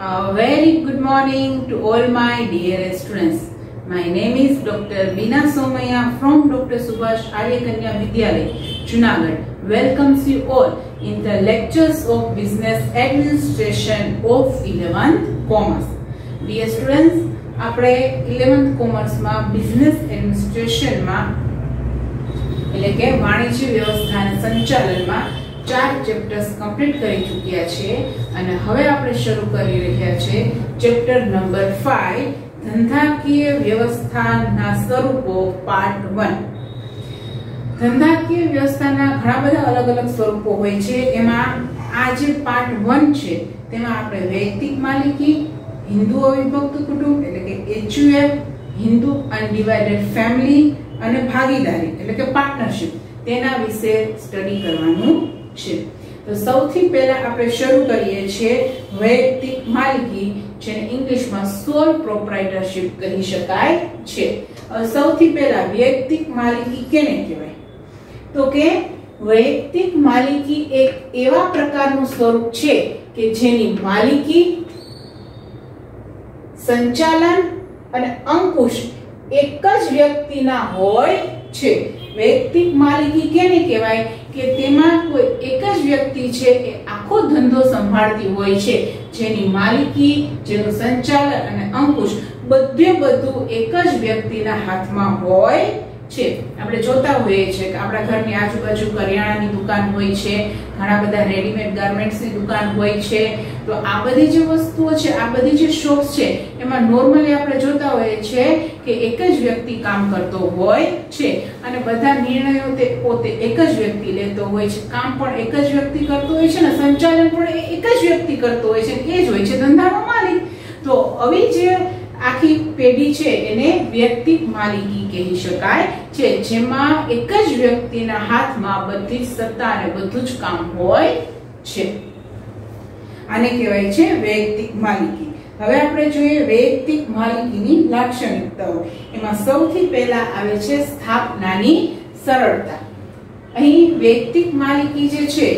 A very good morning to all my dear students. My name is Dr. Veena Somaya from Dr. Subhash Arya Kanya Vidyalaya, Junagadh. Welcomes you all in the lectures of Business Administration of 11th Commerce. Dear students, આપણે 11th Commerce માં Business Administration માં એટલે કે વાણિજ્ય વ્યવસ્થા અને સંચાલનમાં 4 chapters complete કરી ચૂક્યા છે અને હવે આપણે શરૂ કરી રહ્યા છે ચેપ્ટર નંબર 5 ધંધાકીય વ્યવસ્થાના સ્વરૂપો પાર્ટ 1. ધંધાકીય વ્યવસ્થાના ઘણા બધા અલગ અલગ સ્વરૂપો હોય છે. એમાં આ જે પાર્ટ 1 છે તેમાં આપણે વૈયક્તિક માલિકી, હિન્દુ અવિભક્ત કુટુંબ એટલે કે HUF, હિન્દુ અનડિવાઇડેડ ફેમિલી અને ભાગીદારી એટલે કે પાર્ટનરશિપ તેના વિશે સ્ટડી કરવાનું છે. તો સૌથી પહેલા આપણે શરૂ કરીએ છીએ વૈયક્તિક માલિકી, જેને ઇંગ્લિશમાં સોલ પ્રોપ્રાઇટરશિપ કહી શકાય છે. સૌથી પહેલા વૈયક્તિક માલિકી કેને કહેવાય? તો કે વૈયક્તિક માલિકી એક એવા પ્રકારનું સ્વરૂપ છે કે જેની માલિકી, સંચાલન અને અંકુશ એક જ વ્યક્તિના હોય છે. વૈયક્તિક માલિકી કેને કહેવાય કે તેમાં કોઈ એક જ વ્યક્તિ છે એ આખો ધંધો સંભાળતી હોય છે, જેની માલિકી, જેનું સંચાલન અને અંકુશ બધું એક જ વ્યક્તિના હાથમાં હોય છે. આપણે જોતા હોઈએ છીએ કે આપણા ઘરની આજુબાજુ કરિયાણાની દુકાન હોય છે, ઘણા બધા રેડીમેડ ગાર્મેન્ટ્સની દુકાન હોય છે. તો આ બધી જે વસ્તુઓ છે, આ બધી જે શોપ્સ છે, એમાં નોર્મલી આપણે જોતા હોઈએ છીએ કે એક જ વ્યક્તિ કામ કરતો હોય છે અને બધા નિર્ણયો તે પોતે એક જ વ્યક્તિ લેતો હોય છે. કામ પણ એક જ વ્યક્તિ કરતો હોય છે ને સંચાલન પણ એક જ વ્યક્તિ કરતો હોય છે. એ જ હોય છે ધંધાનો માલિક. તો આવી જે આખી પેઢી છે એને વૈયક્તિક માલિકી કહી શકાય છે, જેમાં એક જ વ્યક્તિના હાથમાં બધી જ સત્તા અને બધું જ કામ હોય છે. આને કહેવાય છે વૈયક્તિક માલિકી. હવે આપણે જોઈએ વૈયક્તિક માલિકીની લાક્ષણિકતાઓ. એમાં સૌથી પહેલા આવે છે સ્થાપનાની સરળતા. અહીં વૈયક્તિક માલિકી જે છે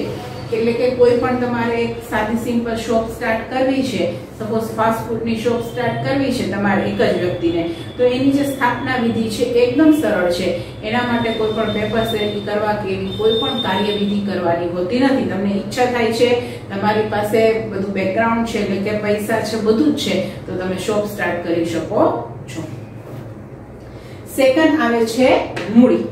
એટલે કે કોઈ પણ તમારે એક સાદી સિમ્પલ શોપ સ્ટાર્ટ કરવી છે, સપોઝ ફાસ્ટ ફૂડની શોપ સ્ટાર્ટ કરવી છે તમારે એક જ વ્યક્તિને, તો એની જે સ્થાપના વિધિ છે એકદમ સરળ છે. એના માટે કોઈ પણ પેપર્સ રેડી કરવા કે એવી કોઈ પણ કાર્યવિધિ કરવાની હોતી નથી. તમને ઈચ્છા થાય છે, તમારી પાસે બધું બેકગ્રાઉન્ડ છે એટલે કે પૈસા છે, બધું જ છે, તો તમે શોપ સ્ટાર્ટ કરી શકો છો. સેકન્ડ આવે છે મૂડી.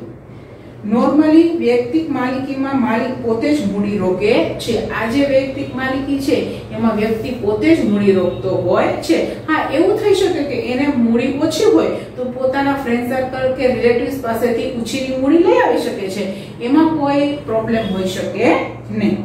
નોર્મલી વૈયક્તિક માલિકીમાં માલિક પોતે જ મૂડી રોકે છે. આ જે વૈયક્તિક માલિકી છે એમાં વ્યક્તિ પોતે જ મૂડી રોકતો હોય છે. હા, એવું થઈ શકે કે એને મૂડી ઓછી હોય તો પોતાના ફ્રેન્ડ સર્કલ કે રિલેટિવ્સ પાસેથી ઉછીની મૂડી લઈ આવી શકે છે. એમાં કોઈ પ્રોબ્લેમ હોઈ શકે નહીં.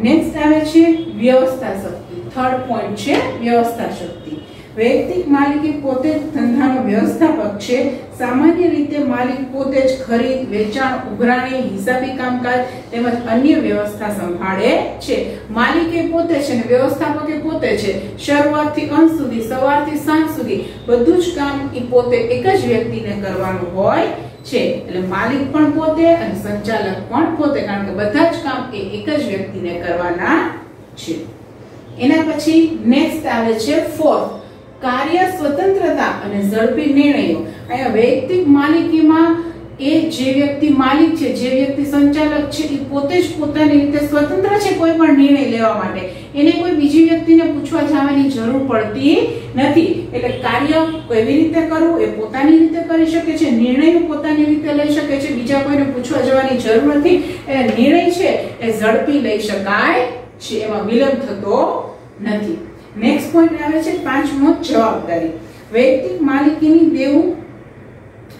નેક્સ્ટ આવે છે વ્યવસ્થા શક્તિ. થર્ડ પોઈન્ટ છે વ્યવસ્થા શક્તિ. વૈયક્તિક માલિકી પોતે જ ધંધાનો વ્યવસ્થાપક છે. સામાન્ય રીતે માલિક પોતે જ ખરીદ, વેચાણ, ઉઘરાણી, હિસાબી કામકાજ તેમજ અન્ય વ્યવસ્થા સંભાળે છે. માલિકે પોતે છે અને વ્યવસ્થાપકે પોતે છે. શરૂઆતથી અંત સુધી, સવારથી સાંજ સુધી બધું જ કામ એ પોતે એક જ વ્યક્તિને કરવાનું હોય છે. એટલે માલિક પણ પોતે અને સંચાલક પણ પોતે, કારણ કે બધા જ કામ એ એક જ વ્યક્તિને કરવાના છે. એના પછી નેક્સ્ટ આવે છે ફોર્થ, કાર્ય સ્વતંત્રતા અને ઝડપી નિર્ણયો. અહીંયા વૈયક્તિક માલિકીમાં એ જે વ્યક્તિ માલિક છે, જે વ્યક્તિ સંચાલક છે, એ પોતે જ પોતાની રીતે સ્વતંત્ર છે કોઈ પણ નિર્ણય લેવા માટે. એને કોઈ બીજી વ્યક્તિને પૂછવા જવાની જરૂર પડતી નથી. એટલે કાર્ય કેવી રીતે કરવું એ પોતાની રીતે કરી શકે છે, નિર્ણયો પોતાની રીતે લઈ શકે છે, બીજા કોઈને પૂછવા જવાની જરૂર નથી. એટલે નિર્ણય છે એ ઝડપી લઈ શકાય છે, એમાં વિલંબ થતો નથી. નેક્સ્ટ પોઈન્ટ આવે છે પાંચમો, જવાબદારી. વૈયક્તિક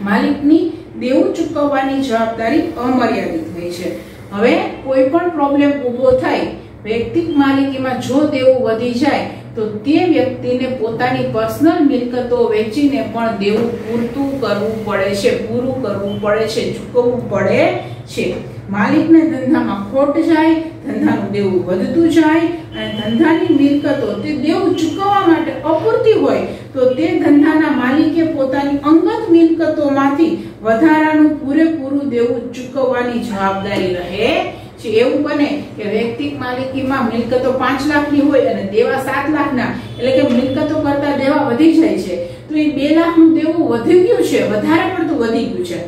માલિકની દેવું ચૂકવવાની જવાબદારી અમર્યાદિત હોય છે. હવે કોઈ પણ પ્રોબ્લેમ ઊભો થાય વૈયક્તિક માલિકીમાં, જો દેવું વધી જાય તો તે વ્યક્તિને પોતાની પર્સનલ મિલકતો વેચીને પણ દેવું પૂરું કરવું પડે છે, ચૂકવવું પડે છે. માલિકને ધંધામાં ખોટ જાય, ધંધાનું દેવું વધતું જાય અને ધંધાની મિલકતો તે દેવું ચૂકવવા માટે અપૂરતી હોય તો તે ધંધાના માલિકે પોતાની અંગત મિલકતોમાંથી વધારાનું પૂરેપૂરું દેવું ચૂકવવાની જવાબદારી રહે જે એવું બને કે વૈયક્તિક માલિકીમાં મિલકતો 5 લાખની હોય અને દેવા 7 લાખના, એટલે કે મિલકતો કરતા દેવા વધી જાય છે, તો એ 2 લાખનું દેવું વધી ગયું છે, વધારે પડતું વધી ગયું છે,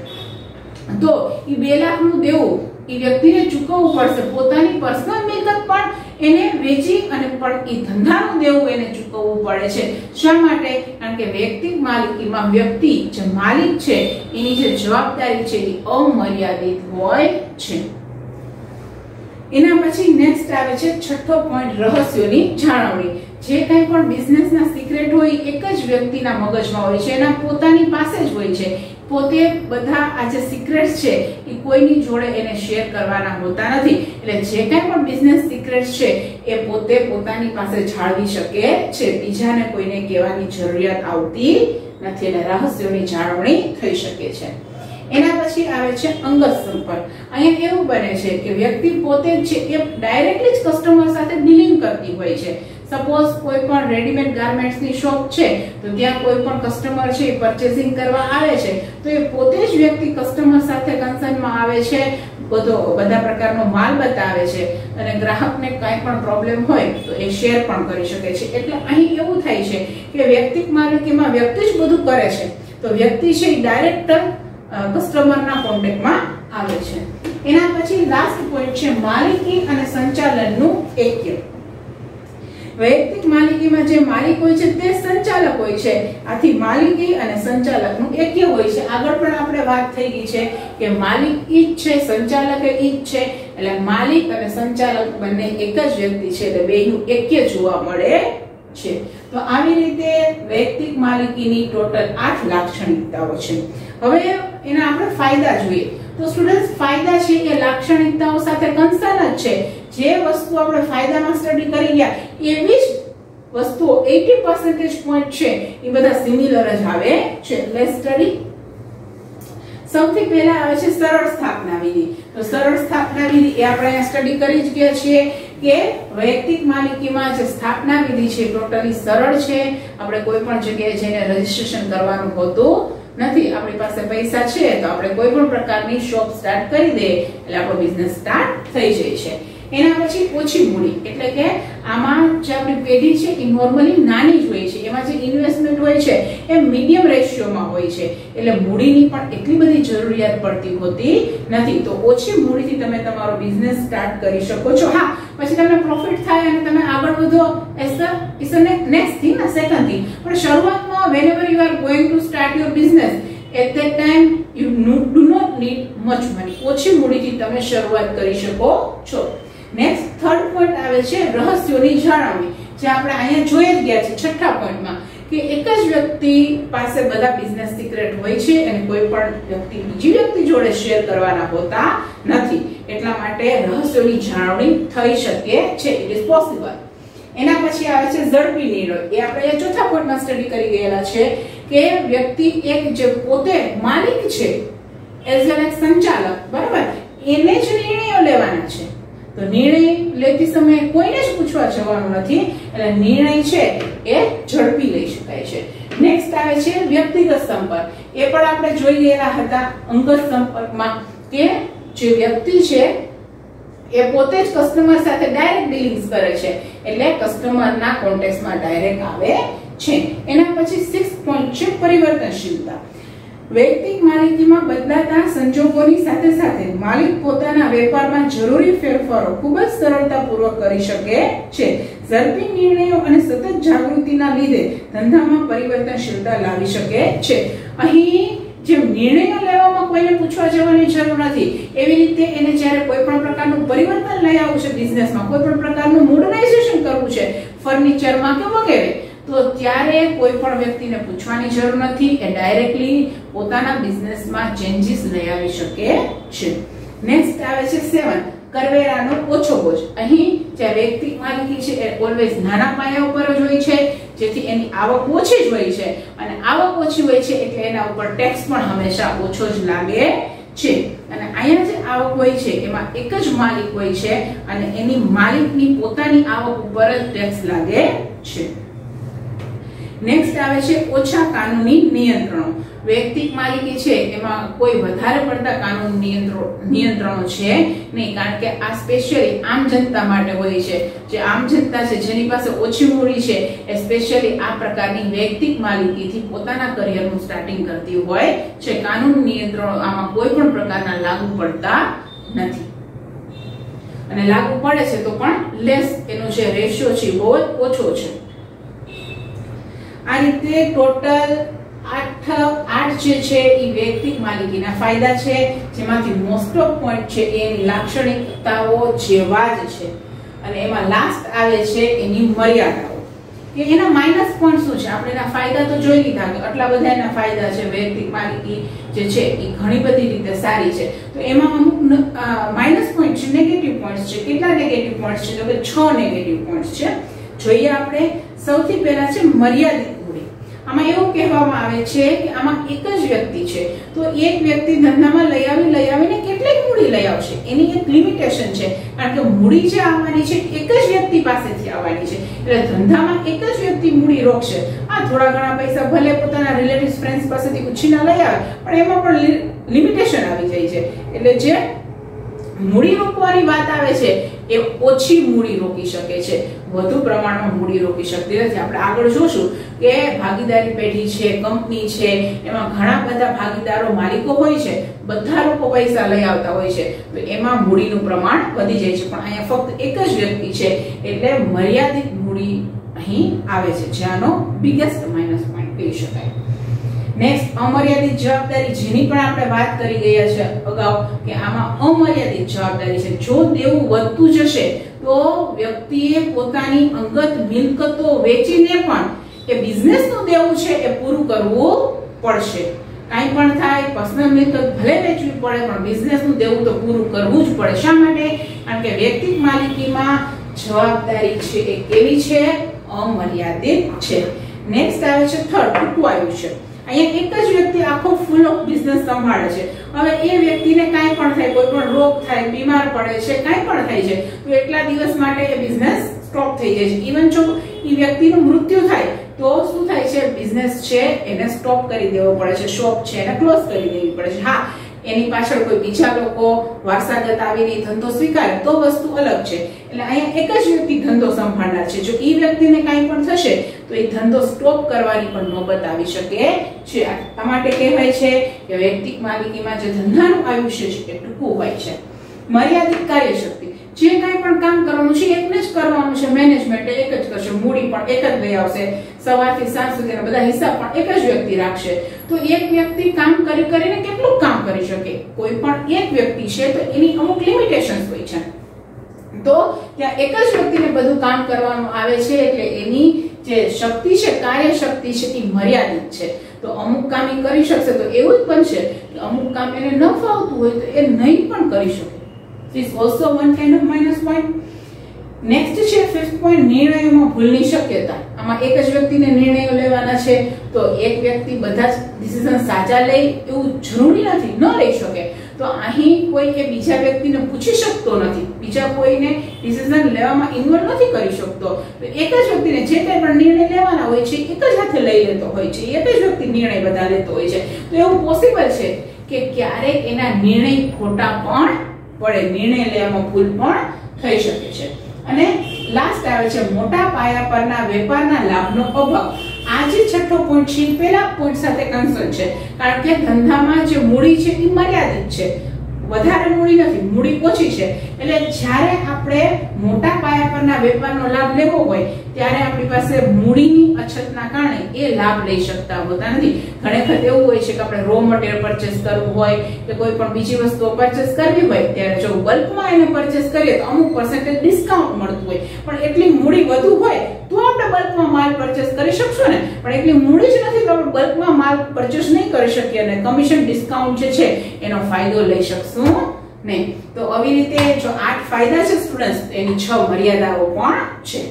તો એ 2 લાખનું દેવું એ વ્યક્તિને ચૂકવવું પડશે. પોતાની પર્સનલ મિલકત પણ એને વેચી અને પણ એ ધંધાનું દેવું એને ચૂકવવું પડે છે. શા માટે? કારણ કે વૈયક્તિક માલિકીમાં વ્યક્તિ જે માલિક છે એની જે જવાબદારી છે એ અમર્યાદિત હોય છે. એના પછી નેક્સ્ટ આવે છે છઠ્ઠો પોઈન્ટ, રહસ્યોની જાળવણી. જે કંઈ પણ બિઝનેસના સિક્રેટ હોય એક જ વ્યક્તિના મગજમાં હોય છે, એના પોતાની પાસે જ હોય છે. પોતે બધા આ જે સિક્રેટ્સ છે એ કોઈની જોડે એને શેર કરવાના હોતા નથી. એટલે જે કંઈ પણ બિઝનેસ સિક્રેટ્સ છે એ પોતે પોતાની પાસે જાળવી શકે છે, બીજાને કોઈને કહેવાની જરૂરિયાત આવતી નથી. એટલે રહસ્યોની જાળવણી થઈ શકે છે. એના પછી આવે છે અંગત સંપર્ક. અહીંયા એવું બને છે કે વ્યક્તિ પોતે છે એ ડાયરેક્ટલી જ કસ્ટમર સાથે ડીલિંગ કરતી હોય છે. સપોઝ કોઈ પણ રેડીમેડ ગાર્મેન્ટ્સની શોપ છે તો ત્યાં કોઈ પણ કસ્ટમર છે એ પરચેસિંગ કરવા આવે છે તો એ પોતે જ વ્યક્તિ કસ્ટમર સાથે કન્સર્નમાં આવે છે, બધા પ્રકારનો માલ બતાવે છે અને ગ્રાહકને કંઈ પણ પ્રોબ્લેમ હોય તો એ શેર પણ કરી શકે છે. એટલે અહીં એવું થાય છે કે વૈયક્તિક માલિકીમાં વ્યક્તિ જ બધું કરે છે, તો વ્યક્તિ છે એ ડાયરેક્ટ કસ્ટમરના કોન્ટેક્ટમાં આવે છે. એના પછી લાસ્ટ પોઈન્ટ છે માલિકી અને સંચાલનનું એક્ય. વૈયક્તિક માલિકીમાં જે માલિક હોય છે તે સંચાલક હોય છે, આથી માલિકી અને સંચાલકનું એક્ય હોય છે. આગળ પણ આપણે વાત થઈ ગઈ છે કે માલિક ઈ જ છે, સંચાલક ઈ જ છે, એટલે માલિક અને સંચાલક બંને એક જ વ્યક્તિ છે, એટલે બેયનું એક્ય જોવા મળે છે. તો આવી રીતે વૈયક્તિક માલિકીની ટોટલ 8 લાક્ષણિકતાઓ છે. હવે એના આપણે ફાયદા જોઈએ. તો સ્ટુડન્ટ્સ, ફાયદા છે એ લાક્ષણિકતાઓ સાથે કન્સર્ન જ છે. જે વસ્તુ આપણે ફાયદામાં સ્ટડી કરી ગયા એવી જ વસ્તુઓ 80% પોઈન્ટ છે એ બધા સિમિલર જ આવે છે. Let's study. સૌથી પહેલા આવે છે સરળ સ્થાપના વિધિ. તો સરળ સ્થાપના વિધિ એ આપણે અહીંયા સ્ટડી કરી જ ગયા છીએ કે વૈયક્તિક માલિકીમાં જે સ્થાપના વિધિ છે ટોટલી સરળ છે. આપણે કોઈ પણ જગ્યાએ જઈને રજીસ્ટ્રેશન કરવાનું હોતું નથી. આપણી પાસે પૈસા છે તો આપણે કોઈ પણ પ્રકારની શોપ સ્ટાર્ટ કરી દે એટલે આપણો બિઝનેસ સ્ટાર્ટ થઈ જાય છે. એના પછી ઓછી મૂડી, એટલે કે આમાં જે આપણી પેઢી છે એ નોર્મલી નાની જ હોય છે, એમાં જે ઇન્વેસ્ટમેન્ટ હોય છે એ મીડિયમ રેશિયોમાં હોય છે, એટલે મૂડીની પણ એટલી બધી જરૂરિયાત પડતી હોતી નથી. તો ઓછી મૂડીથી તમે તમારો બિઝનેસ સ્ટાર્ટ કરી શકો છો. હા, પછી તમને પ્રોફિટ થાય અને તમે આગળ વધો is next thing, second thing. પણ શરૂઆતમાં whenever you are going to start your business at that time you do not need much money. ઓછી મૂડીથી તમે શરૂઆત કરી શકો છો. નેક્સ્ટ થર્ડ પોઈન્ટ આવે છે રહસ્યોની જાળવણી, જે આપણે અહીંયા જોઈ જ ગયા છે છઠ્ઠા પોઈન્ટમાં કે એક જ વ્યક્તિ પાસે બધા બિઝનેસ સિક્રેટ હોય છે અને કોઈ પણ વ્યક્તિ બીજી વ્યક્તિ જોડે શેર કરવાના હોતા નથી. એટલા માટે રહસ્યોની જાળવણી થઈ શકે છે, ઇટ ઇઝ પોસિબલ. એના પછી આવે છે ઝડપી નિર્ણય. એ આપણે ચોથા પોઈન્ટમાં સ્ટડી કરી ગયેલા છે કે વ્યક્તિ એક જે પોતે માલિક છે એઝ વેલ એઝ સંચાલક, બરાબર, એને જ નિર્ણયો લેવાના છે. તો નિર્ણય લેતી સમયે કોઈને જ પૂછવા જવાનું નથી, એટલે નિર્ણય છે એ ઝડપી લઈ શકાય છે. નેક્સ્ટ આવે છે વ્યક્તિગત સંપર્ક. એ પણ આપણે જોઈ ગયેલા હતા અંગત સંપર્કમાં કે જે વ્યક્તિ છે એ પોતે જ કસ્ટમર સાથે ડાયરેક્ટ ડીલિંગ્સ કરે છે, એટલે કસ્ટમરના કોન્ટેક્ટમાં ડાયરેક્ટ આવે છે. એના પછી 6 પોઈન્ટ છે પરિવર્તનશીલતા. વૈયક્તિક માલિકીમાં બદલાતા સંજોગોની સાથે સાથે માલિક પોતાના વેપારમાં જરૂરી ફેરફારો ખૂબ જ સરળતાપૂર્વક કરી શકે છે. ઝડપી નિર્ણયો અને સતત જાગૃતિના લીધે ધંધામાં પરિવર્તનશીલતા લાવી શકે છે. અહીં જે નિર્ણયો લેવામાં કોઈને પૂછવા જવાની જરૂર નથી, એવી રીતે એને જ્યારે કોઈ પણ પ્રકારનું પરિવર્તન લઈ આવવું છે બિઝનેસમાં, કોઈ પણ પ્રકારનું મોડર્નાઇઝેશન કરવું છે ફર્નિચરમાં કે વગેરે, તો ત્યારે કોઈ પણ વ્યક્તિને પૂછવાની જરૂર નથી, એ ડાયરેક્ટલી પોતાના બિઝનેસમાં ચેન્જીસ લઈ આવી શકે છે. નેક્સ્ટ આવે છે 7 કરવેરાનો ઓછો બોજ. અહીં જે વૈયક્તિક માલિકી છે એ ઓલવેઝ નાના પાયા ઉપર જ હોય છે, જેથી એની આવક ઓછી જ હોય છે અને આવક ઓછી હોય છે એટલે એના ઉપર ટેક્સ પણ હંમેશા ઓછો જ લાગે છે. અને અહીંયા જે આવક હોય છે એમાં એક જ માલિક હોય છે અને એની માલિકની પોતાની આવક ઉપર જ ટેક્સ લાગે છે. નેક્સ્ટ આવે છે ઓછા કાનૂની નિયંત્રણો. વૈયક્તિક માલિકી છે એમાં કોઈ વધારે પડતા કાનૂન નિયંત્રણો છે નહીં, કારણ કે આ સ્પેશિયલી આમ જનતા માટે હોય છે. જે આમ જનતા છે જેની પાસે ઓછી મૂડી છે એ સ્પેશિયલી આ પ્રકારની વૈયક્તિક માલિકીથી પોતાના કરિયરનું સ્ટાર્ટિંગ કરતી હોય છે. કાનૂન નિયંત્રણો આમાં કોઈ પણ પ્રકારના લાગુ પડતા નથી, અને લાગુ પડે છે તો પણ લેસ, એનો જે રેશિયો છે બહુ જ ઓછો છે. આ રીતે ટોટલ 8 જે છે એ વૈયક્તિક માલિકીના ફાયદા છે, જેમાંથી મોસ્ટ ઓફ પોઈન્ટ છે એની લાક્ષણિકતાઓ જેવા જ છે, અને એમાં લાસ્ટ આવે છે એની મર્યાદાઓ, કે એના માઇનસ પોઈન્ટ શું છે. આપણે એના ફાયદા તો જોઈ લીધા કે આટલા બધા એના ફાયદા છે. વૈયક્તિક માલિકી જે છે એ ઘણી બધી રીતે સારી છે, તો એમાં અમુક માઇનસ પોઈન્ટ છે, નેગેટિવ પોઈન્ટ્સ છે. કેટલા નેગેટિવ પોઈન્ટ્સ છે? તો કે 6 નેગેટિવ પોઈન્ટ્સ છે. જોઈએ આપણે. સૌથી પહેલા છે મર્યાદિત મૂડી. આમાં એવું કહેવામાં આવે છે કે આમાં એક જ વ્યક્તિ છે, તો એક વ્યક્તિ ધંધામાં લઈ આવીને કેટલીક મૂડી લઈ આવશે, એની એક લિમિટેશન છે, કારણ કે મૂડી જે આવવાની છે એક જ વ્યક્તિ પાસેથી આવવાની છે. એટલે ધંધામાં એક જ વ્યક્તિ મૂડી રોકશે. આ થોડા ઘણા પૈસા ભલે પોતાના રિલેટિવ્સ ફ્રેન્ડ્સ પાસેથી ઉછીના લઈ આવે, પણ એમાં પણ લિમિટેશન આવી જાય છે. એટલે જે મૂડી રોકવાની વાત આવે છે એ ઓછી મૂડી રોકી શકે છે, વધુ પ્રમાણમાં મૂડી રોકી શકતી નથી. આપણે આગળ જોશું કે ભાગીદારી પેઢી છે, કંપની છે, એમાં ઘણા બધા ભાગીદારો, માલિકો હોય છે, બધા લોકો પૈસા લઈ આવતા હોય છે, તો એમાં મૂડીનું પ્રમાણ વધી જાય છે. પણ અહીંયા ફક્ત એક જ વ્યક્તિ છે, એટલે મર્યાદિત મૂડી અહીં આવે છે, જેનો બિગેસ્ટ માઇનસ પોઈન્ટ કહી શકાય. નેક્સ્ટ, અમર્યાદિત જવાબદારી, જેની પણ આપણે વાત કરી ગયા છે અગાઉ, કે આમાં અમર્યાદિત જવાબદારી છે. જો દેવું વધતું જશે તો વ્યક્તિએ પોતાની અંગત મિલકતો વેચીને પણ એ બિઝનેસનું દેવું છે એ પૂરું કરવું પડશે. કાંઈ પણ થાય, પર્સનલ મિલકત ભલે વેચવી પડે, પણ બિઝનેસનું દેવું તો પૂરું કરવું જ પડે. શા માટે? કારણ કે વૈયક્તિક માલિકીમાં જવાબદારી છે એ કેવી છે? અમર્યાદિત છે. નેક્સ્ટ આવે છે થર્ડ, ટૂંકું આયુષ્ય. અહીંયા એક જ વ્યક્તિ આખો ફૂલ ઓફ બિઝનેસ સંભાળે છે. હવે એ વ્યક્તિને કાંઈ પણ થાય, કોઈ પણ રોગ થાય, બીમાર પડે છે, કાંઈ પણ થાય છે, તો એટલા દિવસ માટે એ બિઝનેસ સ્ટોપ થઈ જાય છે. ઇવન જો એ વ્યક્તિનું મૃત્યુ થાય તો શું થાય છે? બિઝનેસ છે એને સ્ટોપ કરી દેવો પડે છે, શોપ છે એને ક્લોઝ કરી દેવી પડે છે. હા, એની પાછળ કોઈ બીજા લોકો વારસાગત આવીને ધંધો સ્વીકારે તો વસ્તુ અલગ છે. એટલે અહીંયા એક જ વ્યક્તિ ધંધો સંભાળનાર છે. જો એ વ્યક્તિને કાંઈ પણ થશે તો એ ધંધો સ્ટોપ કરવાની પણ નોબત આવી શકે છે. આ માટે કહેવાય છે કે વૈયક્તિક માલિકીમાં જે ધંધાનું આયુષ્ય છે એ ટૂંકું હોય છે. મર્યાદિત કાર્યશક્તિ, જે કાંઈ પણ કામ કરવાનું છે એકને જ કરવાનું છે, મેનેજમેન્ટ એક જ કરશે, મૂડી પણ એક જ લઈ આવશે, સવારથી સાંજ સુધીના બધા હિસાબ પણ એક જ વ્યક્તિ રાખશે. તો એક વ્યક્તિ કામ કરીને કેટલું કામ કરી શકે? કોઈ પણ એક વ્યક્તિ છે તો એની અમુક લિમિટેશન્સ હોય છે, તો ત્યાં એક જ વ્યક્તિને બધું કામ કરવાનું આવે છે, એટલે એની જે શક્તિ છે, કાર્યશક્તિ છે એ મર્યાદિત છે. તો અમુક કામ એ કરી શકશે, તો એવું જ બનશે કે અમુક કામ એને ન ફાવતું હોય તો એ નહીં પણ કરી શકે. This is also one kind of minus point. Next છે ફિફ્થ પોઈન્ટ, નિર્ણયોમાં ભૂલની શક્યતા. આમાં એક જ વ્યક્તિને નિર્ણયો લેવાના છે, તો એક વ્યક્તિ બધા જ ડિસિઝન સાચા લે એવું જરૂરી નથી, ન લઈ શકે. તો અહીં કોઈ એ બીજા વ્યક્તિને પૂછી શકતો નથી, બીજા કોઈને ડિસિઝન લેવામાં ઇન્વોલ્વ નથી કરી શકતો. તો એક જ વ્યક્તિને જે કંઈ પણ નિર્ણય લેવાના હોય છે એક જ હાથે લઈ લેતો હોય છે, એક જ વ્યક્તિ નિર્ણય બધા લેતો હોય છે. તો એવું પોસિબલ છે કે ક્યારેક એના નિર્ણય ખોટા પણ પડે, નિર્ણય લેવામાં ભૂલ પણ થઈ શકે છે. અને લાસ્ટ આવે છે મોટા પાયા પરના વેપારના લાભનો અભાવ. આ જે છઠ્ઠો પોઈન્ટ છે પેલા પોઈન્ટ સાથે કન્સર્ન છે, કારણ કે ધંધામાં જે મૂડી છે એ મર્યાદિત છે, વધારે મૂડી નથી, મૂડી ઓછી છે. એટલે જ્યારે આપણે મોટા પાયા પરના વેપારનો લાભ લેવો હોય ત્યારે આપણી પાસે મૂડીની અછતના કારણે એ લાભ લઈ શકતા હોતા નથી. ઘણી વખત એવું હોય છે કે આપણે રો મટીરિયલ પરચેસ કરવું હોય કે કોઈ પણ બીજી વસ્તુઓ પરચેસ કરવી હોય ત્યારે જો બલ્કમાં એને પરચેસ કરીએ તો અમુક પર્સન્ટેજ ડિસ્કાઉન્ટ મળતું હોય, પણ એટલી મૂડી વધુ હોય તો આપણે બલ્કમાં માલ પરચેસ કરી શકશું ને. પણ એટલી મૂડી જ નથી તો આપણે બલ્કમાં માલ પરચેસ નહીં કરી શકીએ અને કમિશન ડિસ્કાઉન્ટ જે છે એનો ફાયદો લઈ શકશું નહીં. તો આવી રીતે જો 8 ફાયદા છે સ્ટુડન્ટ્સ, એની 6 મર્યાદાઓ પણ છે.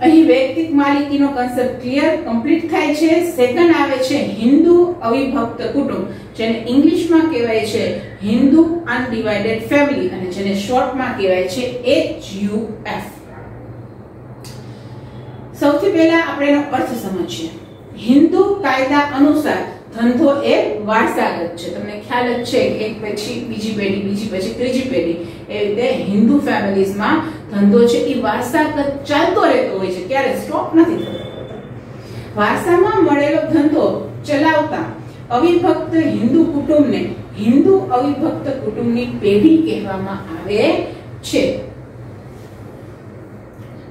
અહીં વૈયક્તિક માલિકીનો કન્સેપ્ટ ક્લિયર કમ્પ્લીટ થાય છે. સેકન્ડ આવે છે હિન્દુ અવિભક્ત કુટુંબ, જેને ઇંગ્લિશમાં કહેવાય છે હિન્દુ અનડિવાઇડેડ ફેમિલી, અને જેને શોર્ટમાં કહેવાય છે HUF. સૌથી પહેલા આપણે એનો અર્થ સમજીએ. હિન્દુ કાયદા અનુસાર ધંધો એ વારસાગત છે. તમને ખ્યાલ જ છે કે એક પછી બીજી પેઢી, બીજી પછી ત્રીજી પેઢી, એ રીતે હિન્દુ ફેમિલીઝમાં ધંધો છે એ વારસાગત ચાલતો રહેતો હોય છે, ક્યારે સ્ટોપ નથી થતો. વારસામાં મળેલો ધંધો ચલાવતા અવિભક્ત હિન્દુ કુટુંબને હિન્દુ અવિભક્ત કુટુંબની પેઢી કહેવામાં આવે છે.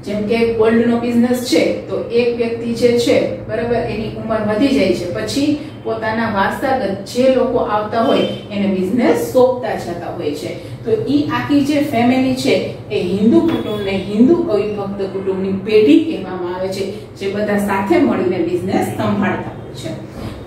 જેમ કે ગોલ્ડ નો બિઝનેસ છે તો એક વ્યક્તિ જે છે બરાબર એની ઉંમર વધી જાય છે, પછી પોતાના વારસાગત જે લોકો આવતા હોય એને બિઝનેસ સોંપતા જતા હોય છે. તો ઈ આખી જે ફેમિલી છે એ હિન્દુ કુટુંબને હિન્દુ અવિભક્ત કુટુંબની પેઢી કહેવામાં આવે છે, જે બધા સાથે મળીને બિઝનેસ સંભાળતા હોય છે.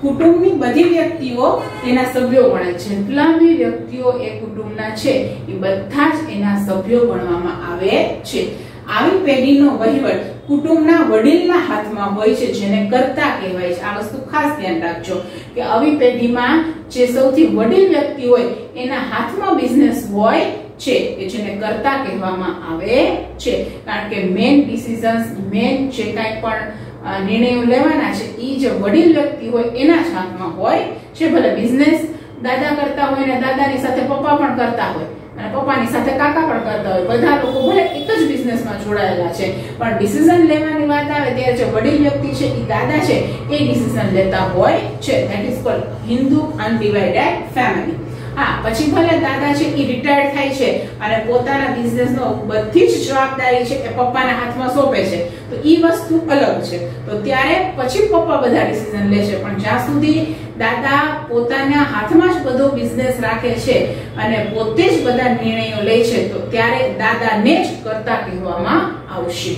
કુટુંબની બધી વ્યક્તિઓ એના સભ્યો ગણાય છે. જેટલા બી વ્યક્તિઓ એ કુટુંબના છે એ બધા જ એના સભ્યો ગણવામાં આવે છે. આવી પેઢીનો વહીવટ કુટુંબના વડીલના હાથમાં હોય છે, જેને કર્તા કહેવાય છે. આ વસ્તુ ખાસ ધ્યાન રાખજો કે આવી પેઢીમાં જે સૌથી વડીલ વ્યક્તિ હોય એના હાથમાં બિઝનેસ હોય છે કે જેને કર્તા કહેવામાં આવે છે. કારણ કે મેઇન ડિસિઝન્સ, મેઇન જે કાંઈ પણ નિર્ણયો લેવાના છે એ જે વડીલ વ્યક્તિ હોય એના જ હાથમાં હોય છે. ભલે બિઝનેસ દાદા કરતા હોય ને દાદાની સાથે પપ્પા પણ કરતા હોય અને પપ્પાની સાથે કાકા પણ કરતા હોય, બધા લોકો ભલે એક જ બિઝનેસમાં જોડાયેલા છે, પણ ડિસિઝન લેવાની વાત આવે ત્યારે જે વડીલ વ્યક્તિ છે એ દાદા છે એ ડિસિઝન લેતા હોય છે. That is called Hindu undivided family. હા, પછી ભલે દાદા છે એ રિટાયર્ડ થાય છે અને પોતાના બિઝનેસનો બધી જ જવાબદારી છે એ પપ્પાના હાથમાં સોંપે છે, તો ઈ વસ્તુ અલગ છે. તો ત્યારે પછી પપ્પા બધા ડિસિઝન લે છે, પણ જ્યાં સુધી દાદા પોતાના હાથમાં જ બધો બિઝનેસ રાખે છે અને પોતે જ બધા નિર્ણયો લે છે, તો ત્યારે દાદાને જ કર્તા કહેવામાં આવશે.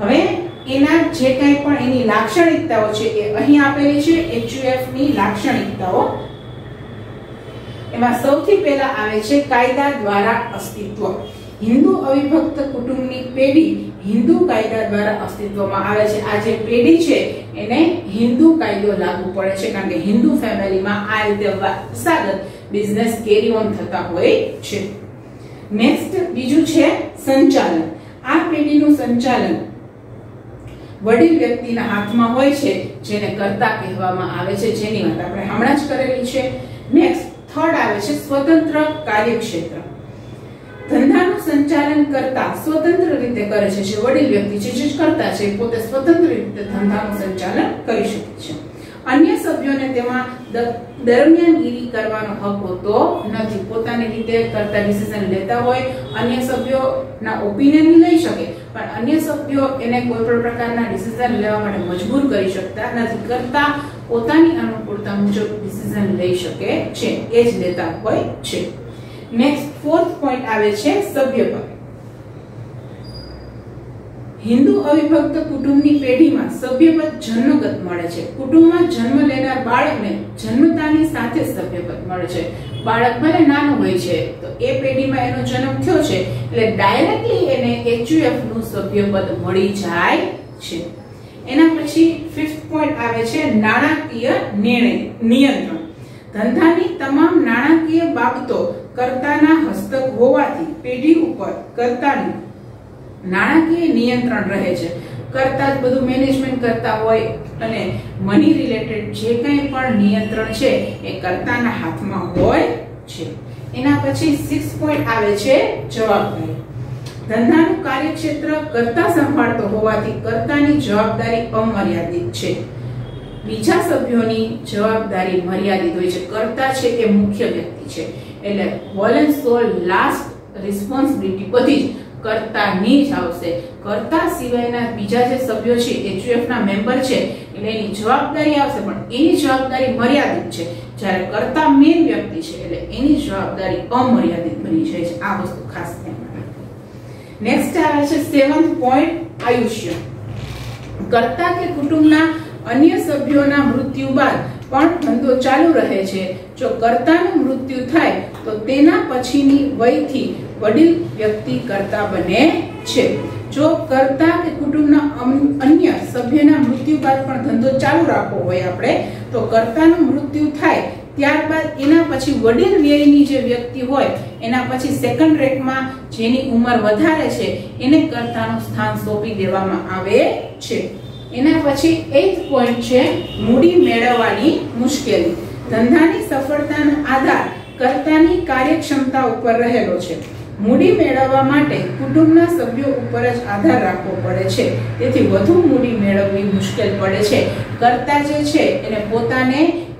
હવે એના જે કંઈ પણ એની લાક્ષણિકતાઓ છે એ અહીં આપેલી છે. HUF ની લાક્ષણિકતાઓ, એમાં સૌથી પહેલા આવે છે કાયદા દ્વારા અસ્તિત્વ. હિન્દુ અવિભક્ત કુટુંબની પેઢી હિન્દુ કાયદા દ્વારા અસ્તિત્વમાં આવે છે. આ જે પેઢી છે એને હિન્દુ કાયદો લાગુ પડે છે, કારણ કે હિન્દુ ફેમિલીમાં આ રીતે વારસાગત બિઝનેસ કેરી ઓન થતા હોય છે. નેક્સ્ટ બીજું છે સંચાલન. આ પેઢીનું સંચાલન વડીલ વ્યક્તિના હાથમાં હોય છે, જેને કર્તા કહેવામાં આવે છે, જેની વાત આપણે હમણાં જ કરેલી છે. નેક્સ્ટ થર્ડ આવે છે સ્વતંત્ર કાર્યક્ષેત્ર. ધંધાનું સંચાલન કરતા સ્વતંત્ર રીતે કરે છે. જે વડીલ વ્યક્તિ છે, જે કરતા છે, પોતે સ્વતંત્ર રીતે ધંધાનું સંચાલન કરી શકે છે. અન્ય સભ્યોને તેમાં દરમિયાનગીરી કરવાનો હક હોતો નથી. પોતાની રીતે કરતા ડિસિઝન લેતા હોય, અન્ય સભ્યોના ઓપિનિયન લઈ શકે, પણ અન્ય સભ્યો એને કોઈ પણ પ્રકારના ડિસિઝન લેવા માટે મજબૂર કરી શકતા નથી. કરતા પોતાની અનુકૂળતા મુજબ ડિસિઝન લઈ શકે છે, એ જ લેતા હોય છે. નેક્સ્ટ ફોર્થ પોઈન્ટ આવે છે સભ્યપદ. હિન્દુ અવિભક્ત કુટુંબની પેઢીમાં સભ્યપદ જન્મગત મળે છે. કુટુંબમાં જન્મ લેનાર બાળકને જન્મતાની સાથે સભ્યપદ મળે છે. બાળક ભલે નાનું હોય છે તો એ પેઢીમાં એનો જન્મ થયો છે એટલે ડાયરેક્ટલી એને HUF નું સભ્યપદ મળી જાય છે. એના પછી ફિફ્થ પોઈન્ટ આવે છે નાણાકીય નિયંત્રણ. ધંધાની તમામ નાણાકીય બાબતો કર્તાના હસ્તક હોવાથી પેઢી ઉપર કર્તાનું નાણાકીય નિયંત્રણ રહે છે. કર્તા જ બધું મેનેજમેન્ટ કરતા હોય અને મની રિલેટેડ જે કંઈ પણ નિયંત્રણ છે એ કર્તાના હાથમાં હોય છે. એના પછી 6 પોઈન્ટ આવે છે જવાબદારી. ધંધાનું કાર્યક્ષેત્ર કર્તા સંભાળતો હોવાથી કર્તાની જવાબદારી અમર્યાદિત છે. બીજા સભ્યોની જવાબદારી મર્યાદિત હોય છે. કર્તા છે એ મુખ્ય વ્યક્તિ છે, એટલે whole and sole last responsibility બધી જ કર્તાની જ આવશે. કર્તા સિવાયના બીજા જે સભ્યો છે, HUF ના મેમ્બર છે, એટલે એની જવાબદારી આવશે, પણ એની જવાબદારી મર્યાદિત છે. જ્યારે કર્તા મેઇન વ્યક્તિ છે એટલે એની જવાબદારી અમર્યાદિત બની જાય છે. આ વસ્તુ ખાસ ધ્યાનમાં રાખો. નેક્સ્ટ આવે છે 7th પોઈન્ટ આયુષ્ય. કર્તા કે કુટુંબના અન્ય સભ્યોના મૃત્યુ બાદ પણ ધંધો ચાલુ રહે છે. જો કર્તાનું મૃત્યુ થાય તો તેના પછીની વયથી વડીલ વ્યક્તિ કર્તા બને છે. જો કર્તા કે કુટુંબના અન્ય સભ્યના મૃત્યુ બાદ પણ ધંધો ચાલુ રાખવો હોય આપણે, તો કર્તાનું મૃત્યુ થાય ત્યારબાદ એના પછી વડીલ વ્યયની જે વ્યક્તિ હોય એના પછી સેકન્ડ રેકમાં જેની ઉંમર વધારે છે એને કર્તાનું સ્થાન સોંપી દેવામાં આવે છે. એના પછી 8th પોઈન્ટ છે મૂડી મેળવવાની મુશ્કેલી. ધંધાની સફળતાનો આધાર કર્તાની કાર્યક્ષમતા ઉપર રહેલો છે. મૂડી મેળવવા માટે કુટુંબના સભ્યો ઉપર જ આધાર રાખવો પડે છે. તેથી વધુ મૂડી મેળવવી મુશ્કેલ પડે છે. કર્તા જે છે એને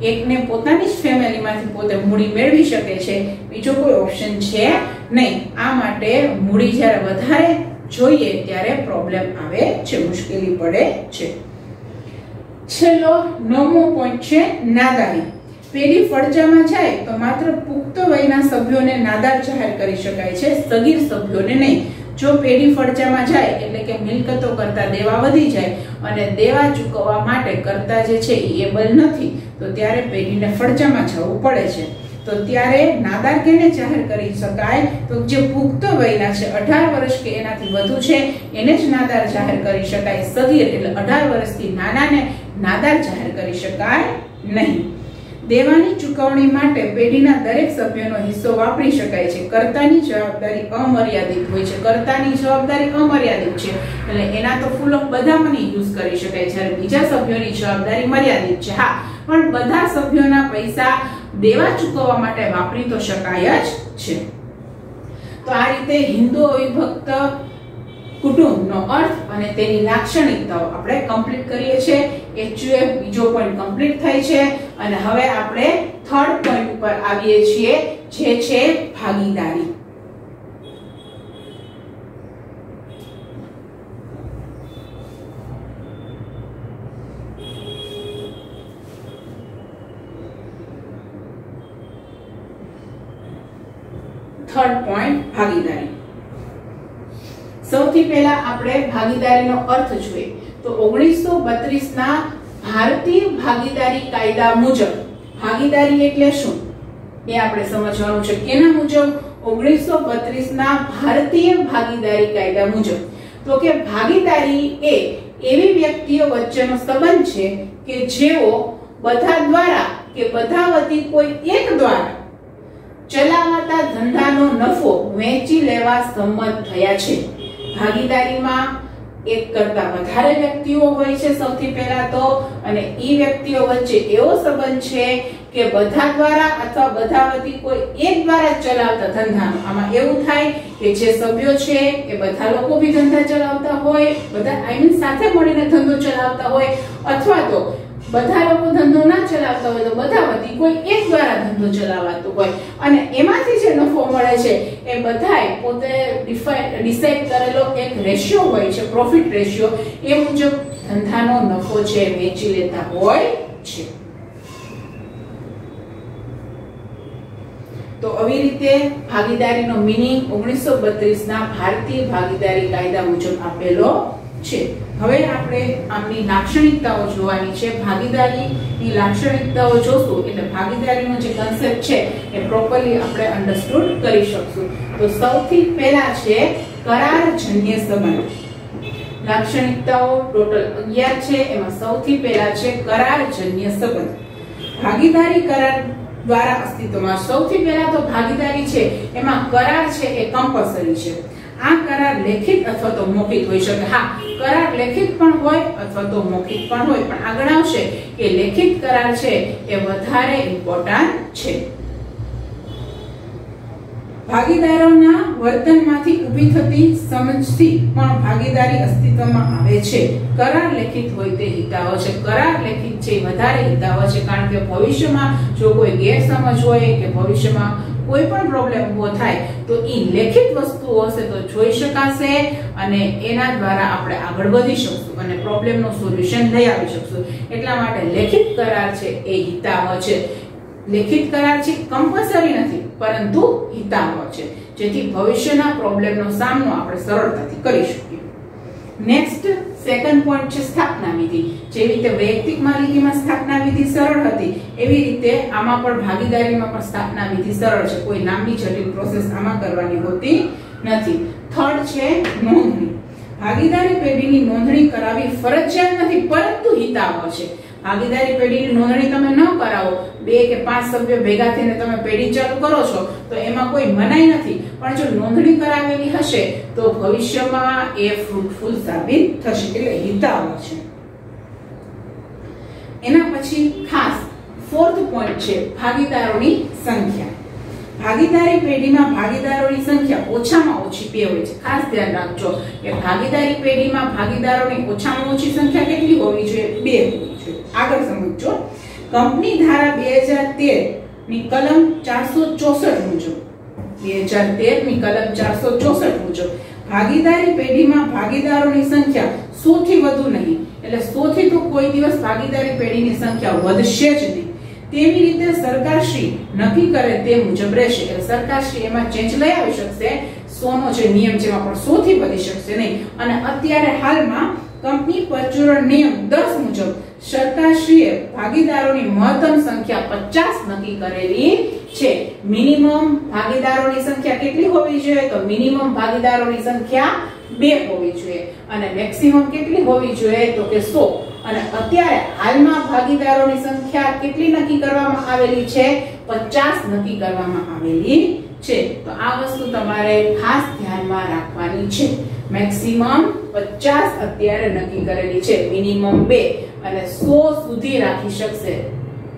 એકને પોતાની જ ફેમિલીમાંથી પોતે મૂડી મેળવી શકે છે, બીજો કોઈ ઓપ્શન છે નહીં. આ માટે મૂડી જ્યારે વધારે જોઈએ ત્યારે પ્રોબ્લેમ આવે છે, મુશ્કેલી પડે છે. છેલ્લો 9મો પોઈન્ટ છે નાદારી. પેઢી ફડચામાં જાય તો માત્ર પુખ્ત વયના સભ્યોને નાદાર જાહેર કરી શકાય છે, સગીર સભ્યોને નહીં. જો પેઢી ફડચામાં જાય એટલે કે મિલકતો કરતા દેવા વધી જાય અને દેવા ચૂકવવા માટે કરતા જે છે એ એબલ નથી, તો ત્યારે પેઢીને ફડચામાં જવું પડે છે. તો ત્યારે નાદાર કેને જાહેર કરી શકાય? તો જે પુખ્ત વયના છે, 18 વર્ષ કે એનાથી વધુ છે, એને જ નાદાર જાહેર કરી શકાય. સગીર એટલે 18 વર્ષથી નાનાને નાદાર જાહેર કરી શકાય નહીં. દેવાની ચૂકવણી માટે પેઢીના દરેક સભ્યનો હિસ્સો વાપરી શકાય છે. કર્તાની જવાબદારી અમર્યાદિત હોય છે. કર્તાની જવાબદારી અમર્યાદિત છે એટલે એના તો ફૂલ ઓફ બધા મની યુઝ કરી શકાય, જ્યારે બીજા સભ્યોની જવાબદારી મર્યાદિત છે. હા, પણ બધા સભ્યોના પૈસા દેવા ચૂકવવા માટે વાપરી તો શકાય જ છે. તો આ રીતે હિન્દુ અવિભક્ત કુટુંબનો અર્થ અને તેની લાક્ષણિકતાઓ આપણે કમ્પ્લીટ કરીએ છીએ. HUF બીજો પોઈન્ટ કમ્પ્લીટ થાય છે અને હવે આપણે થર્ડ પોઈન્ટ ઉપર આવીએ છીએ, જે છે ભાગીદારી. થર્ડ પોઈન્ટ ભાગીદારી. સૌથી પહેલા આપણે ભાગીદારીનો અર્થ જોઈએ તો 1932 ના ભારતીય ભાગીદારી કાયદા મુજબ ભાગીદારી એટલે શું એ આપણે સમજવાનું છે. કેના મુજબ? 1932 ના ભારતીય ભાગીદારી કાયદા મુજબ. તો કે ભાગીદારી એ એવી વ્યક્તિઓ વચ્ચેનો સંબંધ છે કે જેઓ બધા દ્વારા કે બધા વતી કોઈ એક દ્વારા ચલાવાતા ધંધાનો નફો વહેંચી લેવા સંમત થયા છે. ભાગીદારીમાં એક કરતા વધારે વ્યક્તિઓ હોય છે સૌથી પહેલા તો, અને ઈ વ્યક્તિઓ વચ્ચે એવો સંબંધ છે કે બધા દ્વારા અથવા બધા વતી કોઈ એક દ્વારા ચલાવતા ધંધાનો. આમાં એવું થાય કે જે સભ્યો છે એ બધા લોકો બી ધંધા ચલાવતા હોય, બધા સાથે મળીને ધંધો ચલાવતા હોય, અથવા તો બધા લોકો ધંધો ના ચલાવતા હોય તો બધા વતી કોઈ એક દ્વારા ધંધો ચલાવાતો હોય, અને એમાંથી જે નફો મળે છે એ બધાય પોતે ડિસાઈડ કરેલો એક રેશિયો હોય છે, પ્રોફિટ રેશિયો, એ મુજબ ધંધાનો નફો છે વેચી લેતા હોય છે. તો આવી રીતે ભાગીદારીનો મીનિંગ 1932 ના ભારતીય ભાગીદારી કાયદા મુજબ આપેલો છે. હવે આપણે આમની લાક્ષણિકતાઓ જોવાની છે. ભાગીદારીની લાક્ષણિકતાઓ જોશું એટલે ભાગીદારીનો જે કન્સેપ્ટ છે એ પ્રોપરલી આપણે અન્ડરસ્ટુડ કરી શકશું. તો સૌથી પહેલા છે કરારજન્ય સંબંધ. લાક્ષણિકતાઓ ટોટલ 11 છે, એમાં સૌથી પહેલા છે કરારજન્ય સંબંધ. ભાગીદારી કરાર દ્વારા અસ્તિત્વમાં. સૌથી પહેલા તો ભાગીદારી છે એમાં કરાર છે એ કમ્પલસરી છે. આ કરાર લેખિત અથવા તો મૌખિક હોઈ શકે. હા, કરાર લેખિત પણ હોય અથવા તો મૌખિક પણ હોય, પણ આગળ આવશે કે લેખિત કરાર છે એ વધારે ઇમ્પોર્ટન્ટ છે. ભાગીદારોના વર્તનમાંથી ઊભી થતી સમજથી પણ ભાગીદારી અસ્તિત્વમાં આવે છે. કરાર લેખિત હોય તે હિતાવહ છે. કરાર લેખિત છે વધારે હિતાવહ છે, કારણ કે ભવિષ્યમાં જો કોઈ ગેરસમજ હોય કે ભવિષ્યમાં કોઈ પણ પ્રોબ્લેમ ઉભો થાય તો ઈ લેખિત વસ્તુઓ હશે તો જોઈ શકાશે અને એના દ્વારા આપણે આગળ વધી શકશું અને પ્રોબ્લેમનું સોલ્યુશન લઈ આવી શકશું. એટલા માટે લેખિત કરાર છે એ હિતાવહ છે. લેખિત કરાર છે કમ્પલસરી નથી, પરંતુ હિતાવહ છે, જેથી ભવિષ્યના પ્રોબ્લેમનો સામનો આપણે સરળતાથી કરી શકીએ. નેક્સ્ટ સેકન્ડ પોઈન્ટ છે સ્થાપના વિધિ. જેવી રીતે વૈયક્તિક માલિકીમાં સ્થાપના વિધિ સરળ હતી, એવી રીતે આમાં પણ ભાગીદારીમાં પણ સ્થાપના વિધિ સરળ છે. કોઈ લાંબી જટિલ પ્રોસેસ આમાં કરવાની હોતી નથી. થર્ડ છે નોંધણી. ભાગીદારી પેઢીની નોંધણી કરાવવી ફરજિયાત નથી, પરંતુ હિતાવહ છે. ભાગીદારી પેઢીની નોંધણી તમે ન કરાવો, 2 કે 5 સભ્યો ભેગા થઈને તમે પેઢી ચાલુ કરો છો તો એમાં કોઈ મનાઈ નથી, પણ જો નોંધણી કરાવેલી હશે તો ભવિષ્યમાં એ ફ્રૂટફુલ સાબિત થશે, એટલે હિતાવહ છે. એના પછી ખાસ ફોર્થ પોઈન્ટ છે ભાગીદારોની સંખ્યા. ભાગીદારી પેઢીમાં ભાગીદારોની સંખ્યા ઓછામાં ઓછી 2 હોય છે. ખાસ ધ્યાન રાખજો કે ભાગીદારી પેઢીમાં ભાગીદારોની ઓછામાં ઓછી સંખ્યા કેટલી હોવી જોઈએ? 2 હોવી જોઈએ. આગળ સમજો. કંપની ધારા 2013 ની કલમ 464 મુજબ 2013 ની કલમ 464 મુજબ ભાગીદારી પેઢીમાં ભાગીદારોની સંખ્યા 100 થી વધુ નહીં, એટલે 100 થી તો કોઈ દિવસ ભાગીદારી પેઢીની સંખ્યા વધશે જ નહીં. તેવી રીતે સરકારશ્રી નક્કી કરે તે મુજબ રહેશે. એટલે સરકારશ્રી એમાં ચેન્જ લઈ આવી શકશે. 100 નો જે નિયમ છે એમાં પણ 100 થી વધી શકશે નહીં. અને અત્યારે હાલમાં કંપની પરચુરણ નિયમ 10 મુજબ સરકારશ્રીએ ભાગીદારોની મહત્તમ સંખ્યા 50 નક્કી કરેલી છે. મિનિમમ ભાગીદારોની સંખ્યા કેટલી હોવી જોઈએ? તો મિનિમમ ભાગીદારોની સંખ્યા 2 હોવી જોઈએ અને મેક્સિમમ કેટલી હોવી જોઈએ? તો કે 100. અને અત્યારે હાલમાં ભાગીદારોની સંખ્યા કેટલી નક્કી કરવામાં આવેલી છે? 50 નક્કી કરવામાં આવેલી છે. તો આ વસ્તુ તમારે ખાસ ધ્યાનમાં રાખવાની છે. મેક્સિમમ 50 અત્યારે નક્કી કરેલી છે, મિનિમમ 2 અને 100 સુધી રાખી શકશે.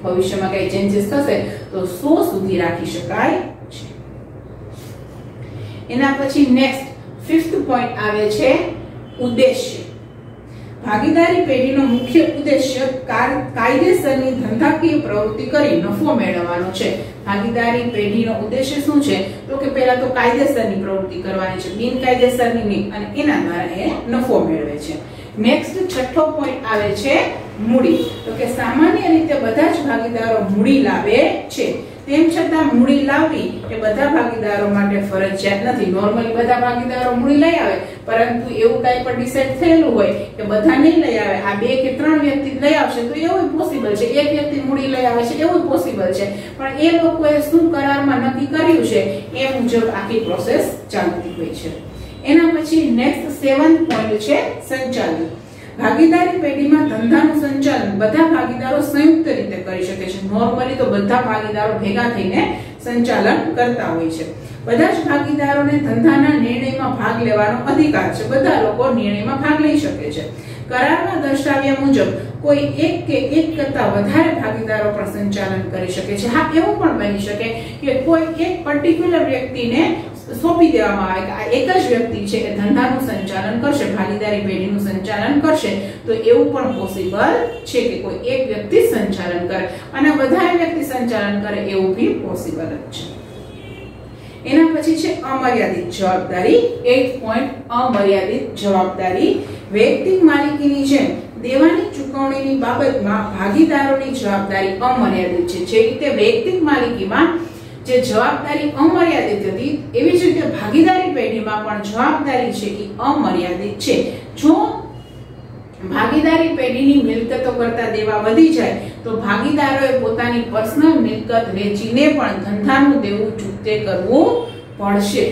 ભવિષ્યમાં કઈ ચેન્જીસ થશે તો 100 સુધી રાખી શકાય છે. એના પછી નેક્સ્ટ 5th પોઈન્ટ આવે છે ઉદ્દેશ્ય. ભાગીદારી પેઢીનો મુખ્ય ઉદ્દેશ્ય કાયદેસરની ધંધાકીય પ્રવૃત્તિ કરી નફો મેળવવાનો છે. ભાગીદારી પેઢીનો ઉદ્દેશ્ય શું છે? તો કે પહેલા તો કાયદેસરની પ્રવૃત્તિ કરવાની છે, બિનકાયદેસરની નહીં, અને એના દ્વારા એ નફો મેળવે છે. નેક્સ્ટ 6થો પોઈન્ટ આવે છે મૂડી. તો કે સામાન્ય રીતે બધા જ ભાગીદારો મૂડી લાવે છે. તેમ છતાં મૂડી લાવવી એ બધા ભાગીદારો માટે ફરજિયાત નથી. નોર્મલી બધા ભાગીદારો મૂડી લઈ આવે, પરંતુ એવું કંઈ પણ ડિસાઈડ થયેલું હોય કે બધા નહીં લઈ આવે, આ 2 કે 3 વ્યક્તિ લઈ આવશે તો એવું પોસિબલ છે. એક વ્યક્તિ મૂડી લઈ આવે છે એવું પોસિબલ છે, પણ એ લોકોએ શું કરારમાં નક્કી કર્યું છે એ મુજબ આખી પ્રોસેસ ચાલતી હોય છે. એના પછી નેક્સ્ટ 7th પોઈન્ટ છે સંચાલન. ભાગીદારી પેઢીમાં ધંધાનું સંચાલન બધા ભાગીદારો સંયુક્ત રીતે કરી શકે છે. નોર્મલી તો બધા ભાગીદારો ભેગા થઈને સંચાલન કરતા હોય છે. બધા જ ભાગીદારોને ધંધાના નિર્ણયમાં ભાગ લેવાનો અધિકાર છે. બધા લોકો નિર્ણયમાં ભાગ લઈ શકે છે. કરારમાં દર્શાવ્યા મુજબ કોઈ એક કે એક કરતા વધારે ભાગીદારો પણ સંચાલન કરી શકે છે. હા, એવું પણ બની શકે કે કોઈ એક પર્ટિક્યુલર વ્યક્તિને સોંપી દેવામાં આવે કે આ એક જ વ્યક્તિ છે કે ધંધાનું સંચાલન કરશે, ભાગીદારી પેઢીનું સંચાલન કરશે. તો એવું પણ પોસિબલ છે કે કોઈ એક વ્યક્તિ સંચાલન કરે અને વધારે વ્યક્તિ સંચાલન કરે, એવું બી પોસિબલ જ છે. એના પછી છે અમર્યાદિત જવાબદારી. 8th પોઈન્ટ અમર્યાદિત જવાબદારી. વૈયક્તિક માલિકીની જેમ દેવાની ચૂકવણીની બાબતમાં ભાગીદારોની જવાબદારી અમર્યાદિત છે. જે રીતે વૈયક્તિક માલિકીમાં જે જવાબદારી અમર્યાદિત હતી, એવી જ રીતે ભાગીદારી પેઢીમાં પણ જવાબદારી છે એ અમર્યાદિત છે. જો ભાગીદારી પેઢીની મિલકતો કરતા દેવા વધી જાય તો ભાગીદારોએ પોતાની પર્સનલ મિલકત વેચીને પણ ધંધાનું દેવું ચૂકતે કરવું પડશે.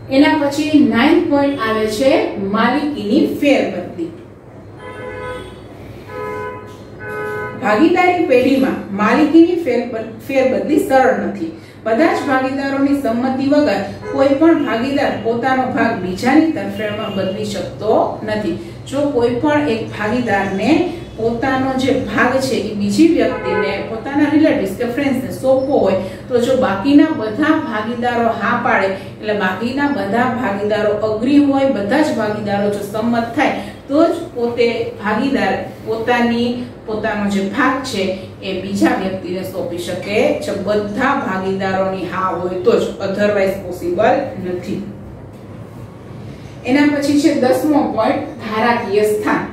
એના પછી 9th પોઈન્ટ આવે છે માલિકીની ફેરબદલી. ભાગીદારી પેઢીમાં માલિકીની ફેરબદલી સરળ નથી. બધા જ ભાગીદારોની સંમતિ વગર કોઈ પણ ભાગીદાર પોતાનો ભાગ બીજાની તરફેણમાં બદલી શકતો નથી. જો કોઈ પણ એક ભાગીદારને પોતાનો જે ભાગ છે એ બીજી વ્યક્તિને, પોતાના રિલેટિવ્સ કે ફ્રેન્ડ્સને સોંપવો હોય તો જો બાકીના બધા ભાગીદારો હા પાડે, એટલે બાકીના બધા ભાગીદારો અગ્રી હોય, બધા જ ભાગીદારો જો સંમત થાય તો જ પોતે ભાગીદાર પોતાનો જે ભાગ છે એ બીજા વ્યક્તિને સોંપી શકે છે. બધા ભાગીદારોની હા હોય તો જ, અધરવાઇઝ પોસિબલ નથી. એના પછી છે 10મો પોઈન્ટ ધારાકીય સ્થાન.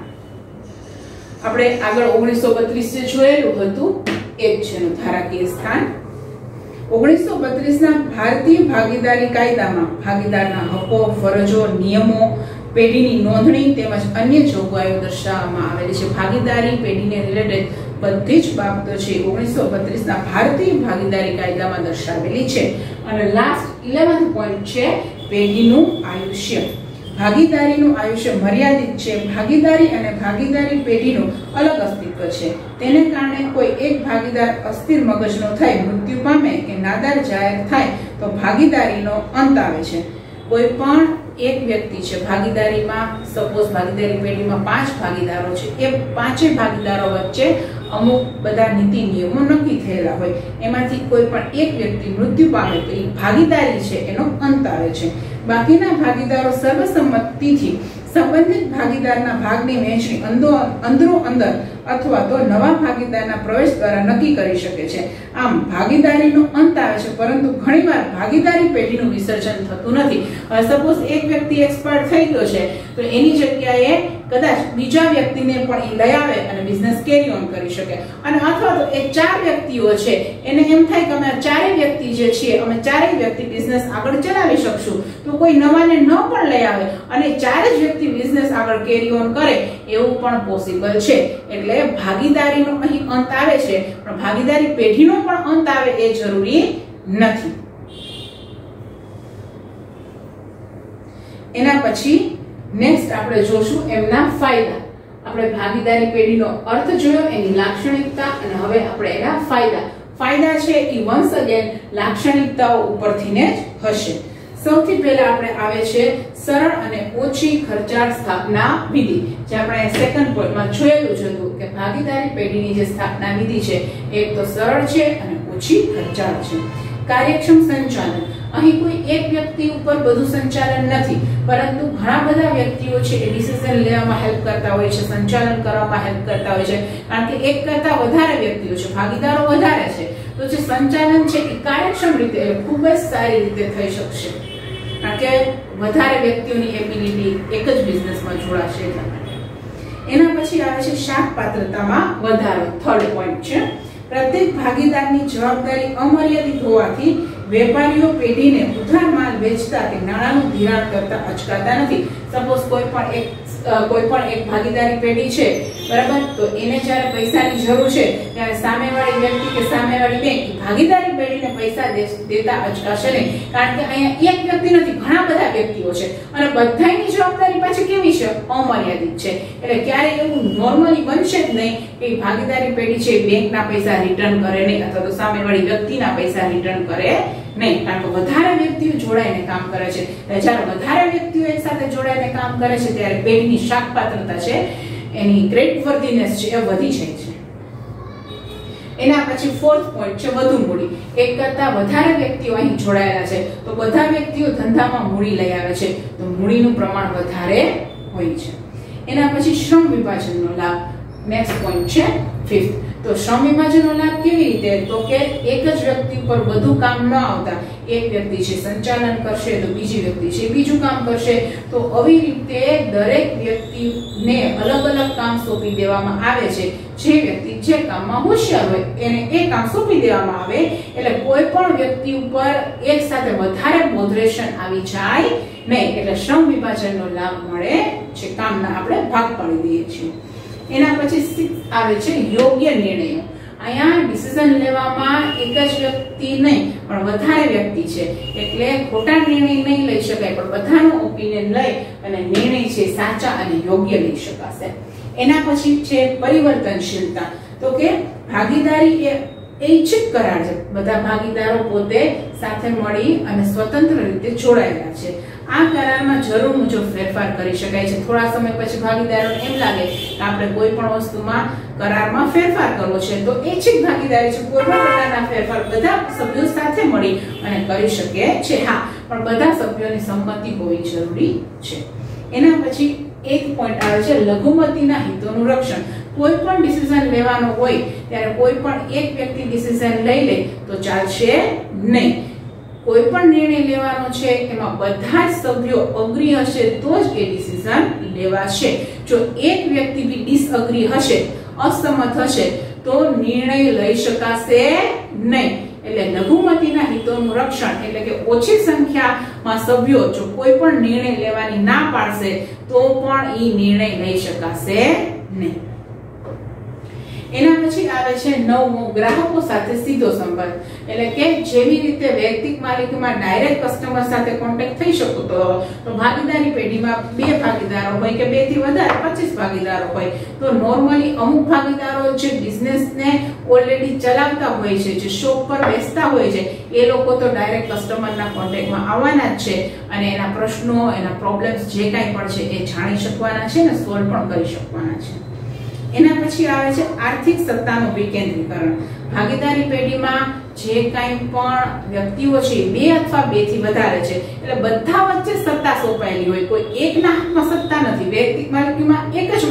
આપણે આગળ 1932 જે જોયેલું હતું એ જ છે ધારાકીય સ્થાન. 1932 ના ભારતીય ભાગીદારી કાયદામાં ભાગીદારના હકો, ફરજો, નિયમો, પેઢીની નોંધણી તેમજ અન્ય જોગવાઈઓ દર્શાવવામાં આવેલી છે. ભાગીદારી પેઢીને રિલેટેડ બધી જ બાબતો છે 1932 ના ભારતીય ભાગીદારી કાયદામાં દર્શાવેલી છે. અને લાસ્ટ 11th પોઈન્ટ છે પેઢીનું આયુષ્ય. ભાગીદારીનું આયુષ્ય મર્યાદિત છે. ભાગીદારી અને ભાગીદારી પેઢીનું અલગ અસ્તિત્વ છે. તેને કારણે કોઈ એક ભાગીદાર અસ્થિર મગજનો થઈ મૃત્યુ પામે કે નાદાર જાહેર થાય તો ભાગીદારીનો અંત આવે છે. કોઈ પણ એક વ્યક્તિ છે ભાગીદારીમાં, સપોઝ ભાગીદારી પેઢીમાં 5 ભાગીદારો છે, એ 5 ભાગીદારો વચ્ચે અમુક બધા નીતિ નિયમો નક્કી થયેલા હોય, એમાંથી કોઈ પણ એક વ્યક્તિ મૃત્યુ પામે તો એ ભાગીદારી છે એનો અંત આવે છે. બાકીના ભાગીદારો સર્વસંમતિથી સંબંધિત ભાગીદારના ભાગની વહેંચણી અંદરો અંદર અથવા તો નવા ભાગીદારના પ્રવેશ દ્વારા નક્કી કરી શકે છે. આમ ભાગીદારીનો અંત આવે છે, પરંતુ ઘણીવાર ભાગીદારી પેઢીનું વિસર્જન થતું નથી. સપોઝ એક વ્યક્તિ એક્સપાયર થઈ ગયો છે તો એની જગ્યાએ કદાચ બીજા વ્યક્તિને પણ એ લઈ આવે અને બિઝનેસ કેરી ઓન કરી શકે. અને અથવા તો એ 4 વ્યક્તિઓ છે એને એમ થાય કે અમે 4 વ્યક્તિ જે છીએ અમે 4 વ્યક્તિ બિઝનેસ આગળ ચલાવી શકશું, તો કોઈ નવાને ન પણ લઈ આવે અને 4 જ વ્યક્તિ બિઝનેસ આગળ કેરી ઓન કરે એવું પણ પોસિબલ છે. એટલે ભાગીદારીનો અહીં અંત આવે છે, પણ ભાગીદારી પેઢીનો પણ અંત આવે એ જરૂરી નથી. એના પછી નેક્સ્ટ આપણે જોશું એમના ફાયદા. આપણે ભાગીદારી પેઢીનો અર્થ જોયો, એની લાક્ષણિકતા, અને હવે આપણે એના ફાયદા. ફાયદા છે એ વન્સ અગેન લાક્ષણિકતાઓ ઉપરથી જ હશે. સૌથી પહેલા આપણે આવે છે સરળ અને ઓછી ખર્ચાળ સ્થાપના વિધિ. જે આપણે સેકન્ડ પોઈન્ટમાં જોયેલું જ હતું કે ભાગીદારી પેઢીની જે સ્થાપના વિધિ છે એ તો સરળ છે અને ઓછી ખર્ચાળ છે. કાર્યક્ષમ સંચાલન. અહીં કોઈ એક વ્યક્તિ ઉપર બધું સંચાલન નથી, પરંતુ ઘણા બધા વ્યક્તિઓ છે એ ડિસિઝન લેવામાં હેલ્પ કરતા હોય છે, સંચાલન કરવામાં હેલ્પ કરતા હોય છે. કારણ કે એક કરતા વધારે વ્યક્તિઓ છે, ભાગીદારો વધારે છે, તો જે સંચાલન છે એ કાર્યક્ષમ રીતે ખૂબ જ સારી રીતે થઈ શકશે. કારણ કે વધારે વ્યક્તિઓની એબિલિટી એક જ બિઝનેસમાં જોડાશે એટલા માટે. એના પછી આવે છે શાખ પાત્રતામાં વધારો. થર્ડ પોઈન્ટ છે પ્રત્યેક ભાગીદારની જવાબદારી અમર્યાદિત હોવાથી વેપારીઓ પેઢીને ઉધાર માલ વેચતા કે નાણાંનું ધિરાણ કરતા અચકાતા નથી. સપોઝ કોઈ પણ એક ભાગીદારી પેઢી છે, બરાબર, તો એને જ્યારે પૈસાની જરૂર છે ત્યારે સામેવાળી વ્યક્તિ કે સામેવાળી બેંક ભાગીદારી પેઢીને પૈસા દેતા અચકાશે નહીં. કારણ કે અહીંયા એક વ્યક્તિ નથી, ઘણા બધા વ્યક્તિઓ છે અને બધાની જવાબદારી પાછી કેવી છે? અમર્યાદિત છે. એટલે ક્યારેય એવું નોર્મલી બનશે જ નહીં કે ભાગીદારી પેઢી છે બેંકના પૈસા રિટર્ન કરે નહીં અથવા તો સામેવાળી વ્યક્તિના પૈસા રિટર્ન કરે નહીં. કારણ કે વધારે વ્યક્તિઓ જોડાઈને કામ કરે છે. જ્યારે વધારે વ્યક્તિઓ એક સાથે જોડાઈને કામ કરે છે ત્યારે પેઢીની શાખપાત્રતા છે, એની ક્રેડિટવર્ધીનેસ છે એ વધી જાય છે. એના પછી ફોર્થ પોઈન્ટ છે વધુ મૂડી. એક કરતા વધારે વ્યક્તિઓ અહીં જોડાયેલા છે તો બધા વ્યક્તિઓ ધંધામાં મૂડી લઈ આવે છે, તો મૂડીનું પ્રમાણ વધારે હોય છે. એના પછી શ્રમ વિભાજનનો લાભ. નેક્સ્ટ પોઈન્ટ છે ફિફ્થ. તો શ્રમ વિભાજનનો લાભ કેવી રીતે? તો કે એક જ વ્યક્તિ પર બધું કામ ન આવતા એક વ્યક્તિ છે સંચાલન કરશે તો બીજી વ્યક્તિ છે બીજું કામ કરશે. તો આવી રીતે દરેક વ્યક્તિને અલગ અલગ કામ સોંપી દેવામાં આવે છે. જે વ્યક્તિ જે કામમાં હોશિયાર હોય એને એ કામ સોંપી દેવામાં આવે. એટલે કોઈ પણ વ્યક્તિ ઉપર એક સાથે વધારે બોધરેશન આવી જાય નહીં. એટલે શ્રમ વિભાજનનો લાભ મળે છે, કામના આપણે ભાગ પાડી દઈએ છીએ. એના પછી આવે છે યોગ્ય નિર્ણયો. અહીંયા ડિસિઝન લેવામાં એક જ વ્યક્તિ નહીં પણ વધારે વ્યક્તિ છે, એટલે ખોટા નિર્ણય નહીં લઈ શકાય, પણ બધાનો ઓપિનિયન લઈ અને નિર્ણય છે સાચા અને યોગ્ય લઈ શકાશે. એના પછી છે પરિવર્તનશીલતા. તો કે ભાગીદારી એ ઈચ્છિત કરાર છે. બધા ભાગીદારો પોતે સાથે મળી અને સ્વતંત્ર રીતે જોડાયેલા છે. આ કરારમાં જરૂર મુજબ ફેરફાર કરી શકાય છે. થોડા સમય પછી ભાગીદારોને એમ લાગે કે આપણે કોઈ પણ વસ્તુમાં કરારમાં ફેરફાર કરવો છે તો ઈચ્છિત ભાગીદારી છે, કોઈ પણ પ્રકારના ફેરફાર બધા સભ્યો સાથે મળી અને કરી શકે છે. હા, પણ બધા સભ્યોની સંમતિ હોવી જરૂરી છે. એના પછી એક પોઈન્ટ આવે છે લઘુમતીના હિતોનું રક્ષણ. કોઈ પણ ડિસિઝન લેવાનો હોય ત્યારે કોઈ પણ એક વ્યક્તિ ડિસિઝન લઈ લે તો ચાલશે નહીં. કોઈ પણ નિર્ણય લેવાનો છે એમાં બધા જ સભ્યો અગ્રી હશે તો જ એ ડિસિઝન લેવાશે. જો એક વ્યક્તિ બી ડિસઅગ્રી હશે, અસંમત હશે તો નિર્ણય લઈ શકાશે નહીં. એટલે લઘુમતીના હિતોનું રક્ષણ એટલે કે ઓછી સંખ્યામાં સભ્યો જો કોઈ પણ નિર્ણય લેવાની ના પાડશે તો પણ એ નિર્ણય લઈ શકાશે નહીં. એના પછી આવે છે 9મો ગ્રાહકો સાથે સીધો સંપર્ક, એટલે કે જેવી રીતે વૈયક્તિક માલિકીમાં ડાયરેક્ટ કસ્ટમર સાથે કોન્ટેક્ટ થઈ શકતો તો ભાગીદારી પેઢીમાં 2 ભાગીદારો હોય કે 2 થી વધારે 25 ભાગીદારો હોય તો નોર્મલી અમુક ભાગીદારો જે બિઝનેસને ઓલરેડી ચલાવતા હોય છે, જે શોપ પર બેસતા હોય છે, એ લોકો તો ડાયરેક્ટ કસ્ટમરના કોન્ટેક્ટમાં આવવાના જ છે અને એના પ્રશ્નો, એના પ્રોબ્લેમ્સ જે કાંઈ પણ છે એ જાણી શકવાના છે ને સોલ્વ પણ કરી શકવાના છે. એના પછી આવે છે આર્થિક સત્તાનું વિકેન્દ્રીકરણ. ભાગીદારી પેઢીમાં જે કાંઈ પણ વ્યક્તિઓ છે 2 અથવા 2 થી વધારે છે એટલે બધા વચ્ચે સત્તા સોંપાયેલી હોય, કોઈ એકના હાથમાં સત્તા નથી. વૈયક્તિક માલિકીમાં એક જ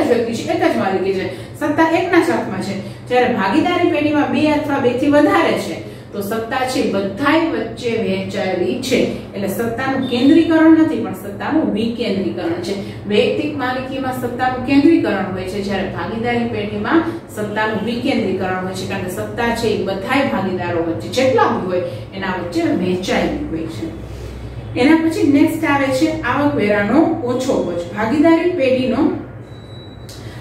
વ્યક્તિ છે, એક જ માલિકી છે, સત્તા એકના જ હાથમાં છે. જ્યારે ભાગીદારી પેઢીમાં 2 અથવા 2 થી વધારે છે તો સત્તા છે બધાય વચ્ચે વહેંચાયેલી છે, એટલે સત્તાનું કેન્દ્રીકરણ નથી પણ સત્તાનું વિકેન્દ્રીકરણ છે. વૈયક્તિક માલિકીમાં સત્તાનું કેન્દ્રીકરણ હોય છે, જ્યારે ભાગીદારી પેઢીમાં સત્તાનું વિકેન્દ્રીકરણ હોય છે, કારણ કે સત્તા છે એ બધાય ભાગીદારો વચ્ચે જેટલા હોય એના વચ્ચે વહેંચાયેલી હોય છે. એના પછી નેક્સ્ટ આવે છે આવકવેરાનો ઓછો બોજ. ભાગીદારી પેઢીનો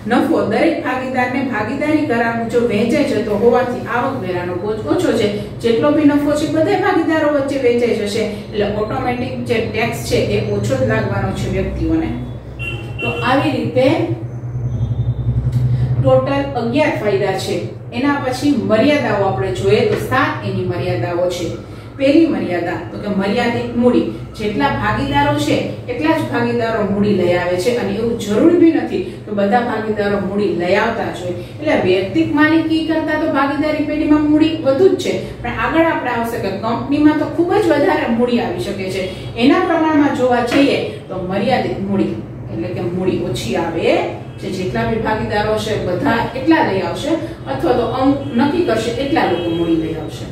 નફો દરેક ભાગીદારને ભાગીદારી કરાર મુજબ વહેંચાઈ જતો હોવાથી આવકવેરાનો બોજ ઓછો છે. જેટલો બી નફો છે બધા ભાગીદારો વચ્ચે વહેંચાઈ જશે એટલે ઓટોમેટિક જે ટેક્સ છે એ ઓછો જ લાગવાનો છે વ્યક્તિઓને. તો આવી રીતે ટોટલ 11 ફાયદા છે. એના પછી મર્યાદાઓ આપણે જોઈએ તો 7 એની મર્યાદાઓ છે. પહેલી મર્યાદા તો કે મર્યાદિત મૂડી. જેટલા ભાગીદારો છે એટલા જ ભાગીદારો મૂડી લઈ આવે છે અને એવું જરૂરી બી નથી કે બધા ભાગીદારો મૂડી લઈ આવતા જ હોય. એટલે વૈયક્તિક માલિકી કરતા તો ભાગીદારી પેઢીમાં મૂડી વધુ જ છે, પણ આગળ આપણે આવશે કે કંપનીમાં તો ખૂબ જ વધારે મૂડી આવી શકે છે. એના પ્રમાણમાં જોવા જઈએ તો મર્યાદિત મૂડી એટલે કે મૂડી ઓછી આવે છે. જેટલા બી ભાગીદારો છે બધા એટલા લઈ આવશે અથવા તો અમુક નક્કી કરશે એટલા લોકો મૂડી લઈ આવશે.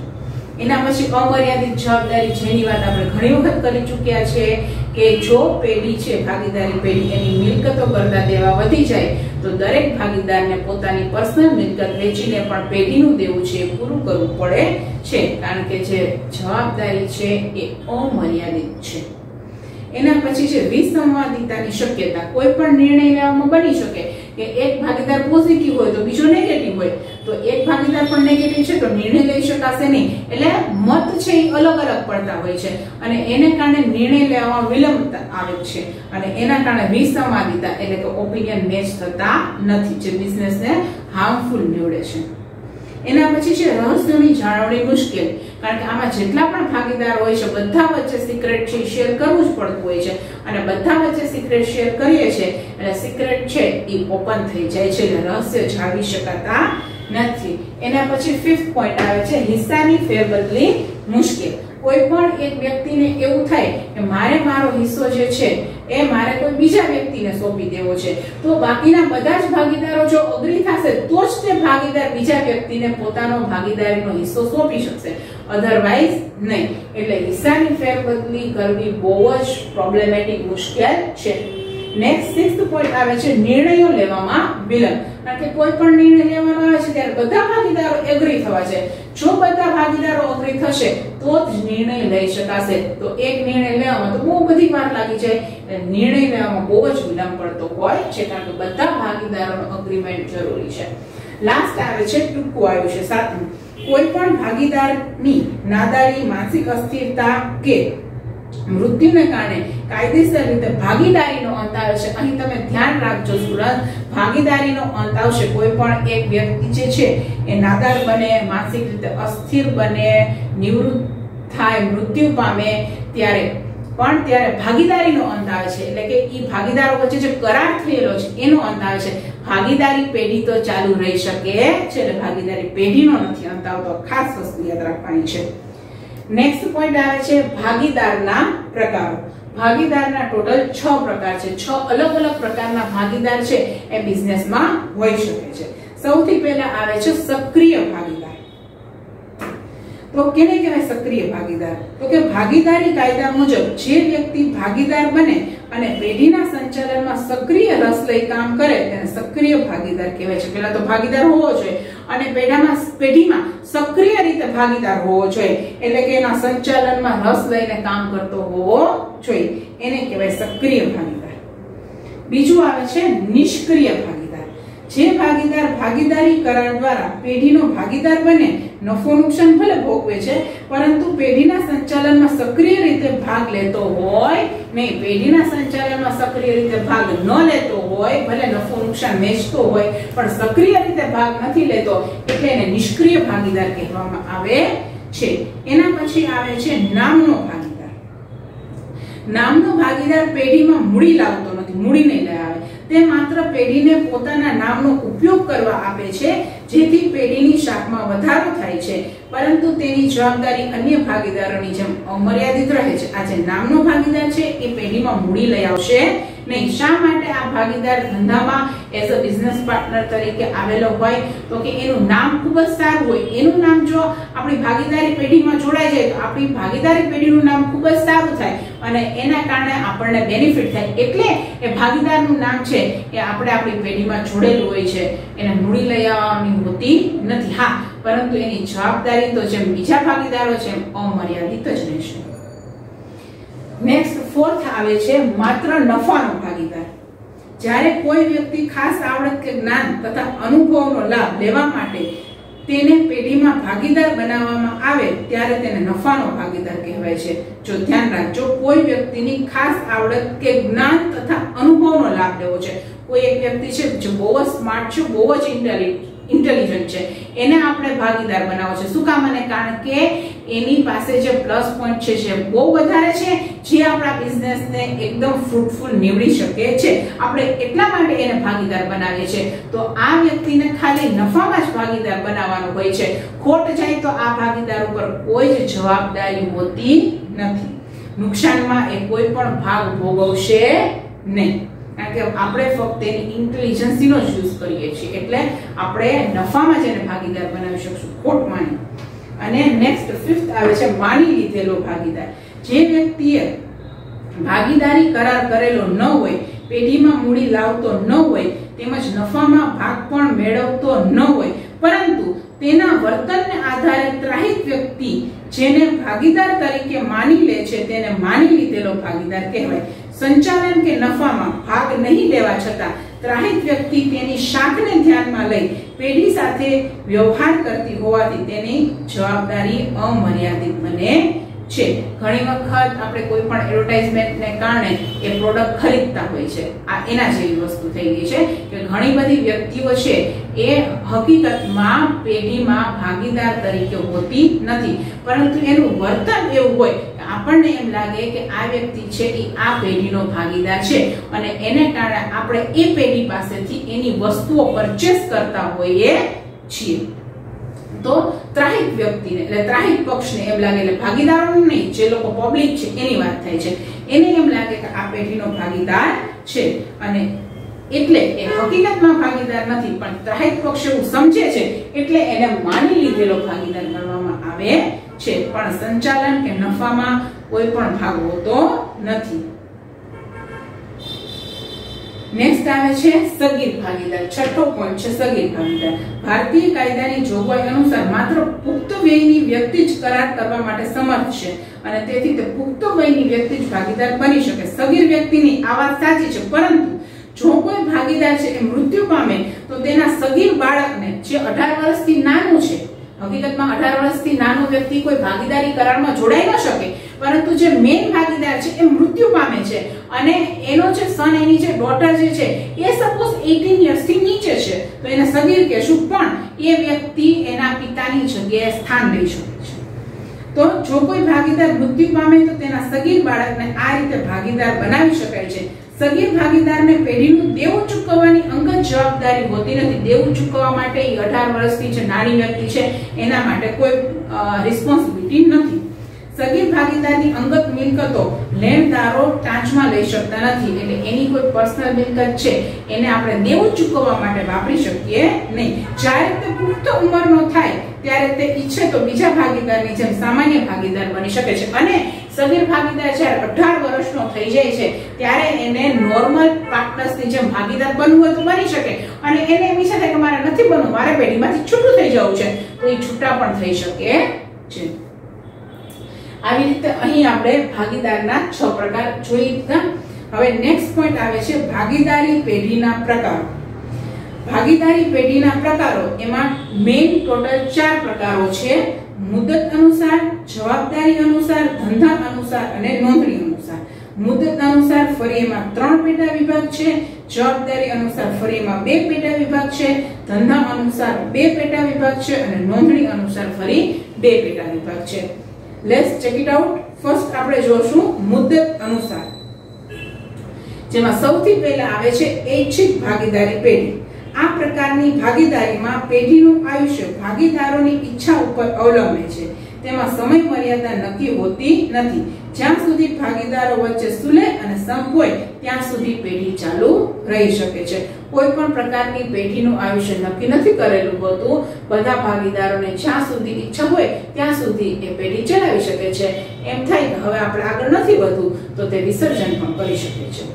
એના પછી અમર્યાદિત જવાબદારી, જેની વાત આપણે ઘણી વખત કરી ચૂક્યા છે કે જો પેઢી છે ભાગીદારી પેઢી એની મિલકતો કરતા દેવા વધી જાય તો દરેક ભાગીદારને પોતાની પર્સનલ મિલકત વેચીને પણ પેઢીનું દેવું છે એ પૂરું કરવું પડે છે, કારણ કે જે જવાબદારી છે એ અમર્યાદિત છે. એના પછી છે વિસંવાદિતાની શક્યતા. કોઈ પણ નિર્ણય લેવામાં બની શકે કે એક ભાગીદાર પોઝિટિવ હોય તો બીજો નેગેટિવ હોય, તો એક ભાગીદાર પણ નેગેટિવ છે તો નિર્ણય લઈ શકાશે નહીં. એટલે મત છે એ અલગ અલગ પડતા હોય છે અને એને કારણે નિર્ણય લેવામાં વિલંબ આવે છે અને એના કારણે વિસંવાદિતા એટલે કે ઓપિનિયન મેચ થતા નથી, જે બિઝનેસને હાર્મફુલ નીવડે છે. એના પછી છે રહસ્યોની જાળવણી મુશ્કેલ, કારણ કે આમાં જેટલા પણ ભાગીદાર હોય છે બધા વચ્ચે સિક્રેટ છે શેર કરવું જ પડતું હોય છે અને બધા વચ્ચે સિક્રેટ શેર કરીએ છે એટલે સિક્રેટ છે એ ઓપન થઈ જાય છે એટલે રહસ્ય જાળવી શકાતા નથી. એના પછી 5th પોઈન્ટ આવે છે હિસ્સાની ફેરબદલી મુશ્કેલ. કોઈ પણ એક વ્યક્તિને એવું થાય કે મારે મારો હિસ્સો જે છે એ મારે કોઈ બીજા વ્યક્તિને સોંપી દેવો છે તો બાકીના બધા જ ભાગીદારો જો અગ્રી થશે તો જ તે ભાગીદાર બીજા વ્યક્તિને પોતાનો ભાગીદારીનો હિસ્સો સોંપી શકશે, અધરવાઇઝ નહીં. એટલે હિસ્સાની ફેરબદલી કરવી બહુ જ પ્રોબ્લેમેટિક મુશ્કેલ છે. નેક્સ્ટ 6th પોઈન્ટ આવે છે નિર્ણયો લેવામાં વિલંબ. કારણ કે કોઈ પણ નિર્ણય લેવાનો આવે છે ત્યારે બધા ભાગીદારો એગ્રી થવા છે. જો બધા ભાગીદારો એગ્રી થશે તો જ નિર્ણય લઈ શકાશે. તો એક નિર્ણય લેવામાં તો બહુ બધી વાર લાગી જાય એટલે નિર્ણય લેવામાં બહુ જ વિલંબ પડતો હોય છે, કારણ કે બધા ભાગીદારોનો એગ્રીમેન્ટ જરૂરી છે. લાસ્ટ આવે છે ટૂંકું આવ્યું છે 7મું. કોઈ પણ ભાગીદારની નાદારી, માનસિક અસ્થિરતા કે મૃત્યુને કારણે કાયદેસર રીતે ભાગીદારીનો અંત આવે છે. અહીં તમે ધ્યાન રાખજો સ્ટુડન્ટ, ભાગીદારીનો અંત આવશે. કોઈ પણ એક વ્યક્તિ જે છે એ નાદાર બને, માનસિક રીતે અસ્થિર બને, નિવૃત્ત થાય, મૃત્યુ પામે ત્યારે ભાગીદારીનો અંત આવે છે. એટલે કે એ ભાગીદારો વચ્ચે જે કરાર થયેલો છે એનો અંત આવે છે. ભાગીદારી પેઢી તો ચાલુ રહી શકે છે એટલે ભાગીદારી પેઢીનો નથી અંત આવતો. ખાસ વસ્તુ યાદ રાખવાની છે. નેક્સ્ટ પોઈન્ટ આવે છે ભાગીદારના પ્રકારો. ભાગીદારના ટોટલ 6 પ્રકાર છે. 6 અલગ અલગ પ્રકારના ભાગીદાર છે એ બિઝનેસમાં હોઈ શકે છે. સૌથી પહેલા આવે છે સક્રિય ભાગીદાર. તો કેને કહેવાય સક્રિય ભાગીદાર? તો કે ભાગીદારી કાયદા મુજબ જે વ્યક્તિ ભાગીદાર બને અને પેઢીના સંચાલનમાં સક્રિય રસ લઈ કામ કરે તેને સક્રિય ભાગીદાર કહેવાય છે. પહેલા તો ભાગીદાર હોવો જોઈએ અને પેઢીમાં સક્રિય રીતે ભાગીદાર હોવો જોઈએ, એટલે કે એના સંચાલનમાં રસ લઈને કામ કરતો હોવો જોઈએ, એને કહેવાય સક્રિય ભાગીદાર. બીજું આવે છે નિષ્ક્રિય ભાગીદાર. જે ભાગીદાર ભાગીદારી કરાર દ્વારા પેઢીનો ભાગીદાર બને નફો નુકસાન ભલે ભોગવે છે, પરંતુ પેઢીના સંચાલનમાં સક્રિય રીતે ભાગ લેતો હોય નહીં. પેઢીના સંચાલનમાં સક્રિય રીતે ભાગ ન લેતો હોય, ભલે નફો નુકસાન વેચતો હોય પણ સક્રિય રીતે ભાગ નથી લેતો, એટલે એને નિષ્ક્રિય ભાગીદાર કહેવામાં આવે છે. એના પછી આવે છે નામનો ભાગીદાર. નામનો ભાગીદાર પેઢીમાં મૂડી લાવતો નથી, મૂડી નહીં લઈ આવે. તે માત્ર પેઢીને પોતાના નામનો ઉપયોગ કરવા આપે છે, જેથી પેઢીની શાખમાં વધારો થાય છે, પરંતુ તેની જવાબદારી અન્ય ભાગીદારોની જેમ અમર્યાદિત રહે છે. આ જે નામનો ભાગીદાર છે એ પેઢીમાં મૂડી લઈ આવશે નહીં. શા માટે આ ભાગીદાર ધંધામાં એઝ અ બિઝનેસ પાર્ટનર તરીકે આવેલો હોય? તો કે એનું નામ ખૂબ જ સારું હોય. એનું નામ જો આપણી ભાગીદારી પેઢીમાં જોડાઈ જાય તો આપણી ભાગીદારી પેઢીનું નામ ખૂબ જ સારું થાય અને એના કારણે આપણને બેનિફિટ થાય. એટલે એ ભાગીદારનું નામ છે એ આપણે આપણી પેઢીમાં જોડેલું હોય છે, એને મૂડી લઈ આવવાની હોતી નથી. હા, પરંતુ એની જવાબદારી તો જેમ બીજા ભાગીદારો છે એમ અમર્યાદિત જ રહેશે. નેક્સ્ટ ફોર્થ આવે છે માત્ર નફાનો ભાગીદાર. જ્યારે કોઈ વ્યક્તિ ખાસ આવડત કે જ્ઞાન તથા અનુભવનો લાભ લેવા માટે તેને પેઢીમાં ભાગીદાર બનાવવામાં આવે ત્યારે તેને નફાનો ભાગીદાર કહેવાય છે. જો ધ્યાન રાખજો, કોઈ વ્યક્તિની ખાસ આવડત કે જ્ઞાન તથા અનુભવનો લાભ લેવો છે. કોઈ એક વ્યક્તિ છે જે બહુ જ સ્માર્ટ છે, બહુ જ ઇન્ટેલિજન્ટ છે, એને આપણે ભાગીદાર બનાવો છે. શું કામ? અને કારણ કે એની પાસે જે પ્લસ પોઈન્ટ છે જે બહુ વધારે છે, જે આપણા બિઝનેસને એકદમ ફ્રૂટફુલ નીવડી શકે છે. આપણે એટલા માટે એને ભાગીદાર બનાવીએ છીએ. તો આ વ્યક્તિને ખાલી નફામાં જ ભાગીદાર બનાવવાનો હોય છે. ખોટ જાય તો આ ભાગીદાર ઉપર કોઈ જ જવાબદારી હોતી નથી. નુકસાનમાં એ કોઈ પણ ભાગ ભોગવશે નહીં, કારણ કે આપણે ફક્ત એની ઇન્ટેલિજન્સીનો જ યુઝ કરીએ છીએ. એટલે આપણે નફામાં જ એને ભાગીદાર બનાવી શકશું, ખોટમાં નહીં. અને નેક્સ્ટ ફિફ્થ આવે છે માની લીધેલો ભાગીદાર. જે વ્યક્તિએ ભાગીદારી કરાર કરેલો ન હોય, પેઢીમાં મૂડી લાવતો ન હોય, તેમજ નફામાં ભાગ પણ મેળવતો ન હોય, પરંતુ તેના વર્તનને આધારે ત્રાહિત વ્યક્તિ જેને ભાગીદાર તરીકે માની લે છે તેને માની લીધેલો ભાગીદાર કહેવાય. સંચાલન કે નફામાં ભાગ નહીં લેવા છતાં ત્રાહિત વ્યક્તિ તેની શાખને ધ્યાનમાં લઈ પેઢી સાથે વ્યવહાર કરતી હોવાથી તેની જવાબદારી અમર્યાદિત બને છે. ઘણી વખત આપણે કોઈ પણ એડવર્ટાઇઝમેન્ટને કારણે એ પ્રોડક્ટ ખરીદતા હોય છે. આ એના જેવી વસ્તુ થઈ ગઈ છે કે ઘણી બધી વ્યક્તિઓ છે એ હકીકતમાં પેઢીમાં ભાગીદાર તરીકે હોતી નથી, પરંતુ એનું વર્તન એવું હોય કે આપણને એમ લાગે કે આ વ્યક્તિ છે એ આ પેઢીનો ભાગીદાર છે અને એને કારણે આપણે એ પેઢી પાસેથી એની વસ્તુઓ પરચેસ કરતા હોઈએ છીએ. તો ત્રાહિત વ્યક્તિને એટલે ત્રાહિત પક્ષને એમ લાગે, એટલે ભાગીદારોને નહીં, જે લોકો પબ્લિક છે એની વાત થાય છે, એને એમ લાગે કે આ પેઢીનો ભાગીદાર છે અને એટલે એ હકીકતમાં ભાગીદાર નથી, પણ ત્રાહિત પક્ષ એવું સમજે છે એટલે એને માની લીધેલો ભાગીદાર ગણવામાં આવે છે. પણ સંચાલન કે નફામાં કોઈ પણ ભાગ હોતો નથી. નેક્સ્ટ આવે છે સગીર ભાગીદાર. છઠ્ઠો પોઈન્ટ છે સગીર ભાગીદાર. ભારતીય કાયદાની જોગવાઈ અનુસાર માત્ર પુખ્ત વયની વ્યક્તિ જ કરાર કરવા માટે સમર્થ છે અને તેથી તે પુખ્ત વયની વ્યક્તિ જ ભાગીદાર બની શકે. સગીર વ્યક્તિની આ વાત સાચી છે, પરંતુ જો કોઈ ભાગીદાર છે એ મૃત્યુ પામે તો તેના સગીર બાળકને જે 18 વર્ષથી નાનું છે, હકીકતમાં 18 વર્ષથી નાનો વ્યક્તિ કોઈ ભાગીદારી કરારમાં જોડાઈ ન શકે, પરંતુ જે મેઇન ભાગીદાર છે એ મૃત્યુ પામે છે અને એનો જે સન, એની જે ડોટર જે છે એ સપોઝ 18 યર્સથી નીચે છે તો એને સગીર કહેશું, પણ એ વ્યક્તિ એના પિતાની જગ્યાએ સ્થાન લઈ શકે છે. તો જો કોઈ ભાગીદાર મૃત્યુ પામે તો તેના સગીર બાળકને આ રીતે ભાગીદાર બનાવી શકાય છે. સગીર ભાગીદારને પેઢીનું દેવું ચૂકવવાની અંગત જવાબદારી હોતી નથી. દેવું ચૂકવવા માટે 18 વર્ષથી જે નાની વ્યક્તિ છે એના માટે કોઈ રિસ્પોન્સિબિલિટી નથી. સગીર ભાગીદારની અંગત મિલકતો લેણદારો ટાંચમાં લઈ શકતા નથી, એટલે એની કોઈ પર્સનલ મિલકત છે એને આપણે દેવું ચૂકવવા માટે વાપરી શકીએ નહીં. જ્યારે તે પુખ્ત ઉંમરનો થાય ત્યારે તે ઈચ્છે તો બીજા ભાગીદારની જેમ સામાન્ય ભાગીદાર બની શકે છે અને સગીર ભાગીદાર જ્યારે 18 વર્ષનો થઈ જાય છે ત્યારે એને નોર્મલ પાર્ટનર્સની જેમ ભાગીદાર બનવું હોય તો બની શકે અને એને એમ ઈચ્છા થાય કે મારે નથી બનવું, મારે પેઢીમાંથી છૂટું થઈ જવું છે, તો એ છૂટા પણ થઈ શકે છે. આવી રીતે અહીં આપણે ભાગીદારના 6 પ્રકાર જોઈ લીધા. હવે નેક્સ્ટ પોઈન્ટ આવે છે ભાગીદારી પેઢીના પ્રકારો. ભાગીદારી પેઢીના પ્રકારો એમાં મેઇન ટોટલ 4 પ્રકારો છે: મુદત અનુસાર, જવાબદારી અનુસાર, ધંધા અનુસાર અને નોંધણી અનુસાર. મુદત અનુસાર ફરી એમાં 3 પેટા વિભાગ છે, જવાબદારી અનુસાર ફરી એમાં 2 પેટા વિભાગ છે, ધંધા અનુસાર 2 પેટા વિભાગ છે અને નોંધણી અનુસાર ફરી 2 પેટા વિભાગ છે. Let's check it out. First આપણે જોશું મુદત અનુસાર, જેમાં સૌથી પહેલા આવે છે ઐચ્છિક ભાગીદારી પેઢી. આ પ્રકારની ભાગીદારીમાં પેઢીનું આયુષ્ય ભાગીદારોની ઈચ્છા ઉપર અવલંબે છે. તેમાં સમય મર્યાદા નક્કી હોતી નથી. જ્યાં સુધી ભાગીદારો વચ્ચે સુલેહ અને સંપ હોય ત્યાં સુધી પેઢી ચાલુ રહી શકે છે. કોઈ પણ પ્રકારની પેઢીનું આયુષ્ય નક્કી નથી કરેલું હોતું. બધા ભાગીદારોને જ્યાં સુધી ઈચ્છા હોય ત્યાં સુધી એ પેઢી ચલાવી શકે છે. એમ થાય કે હવે આપણે આગળ નથી વધવું તો તે વિસર્જન પણ કરી શકે છે.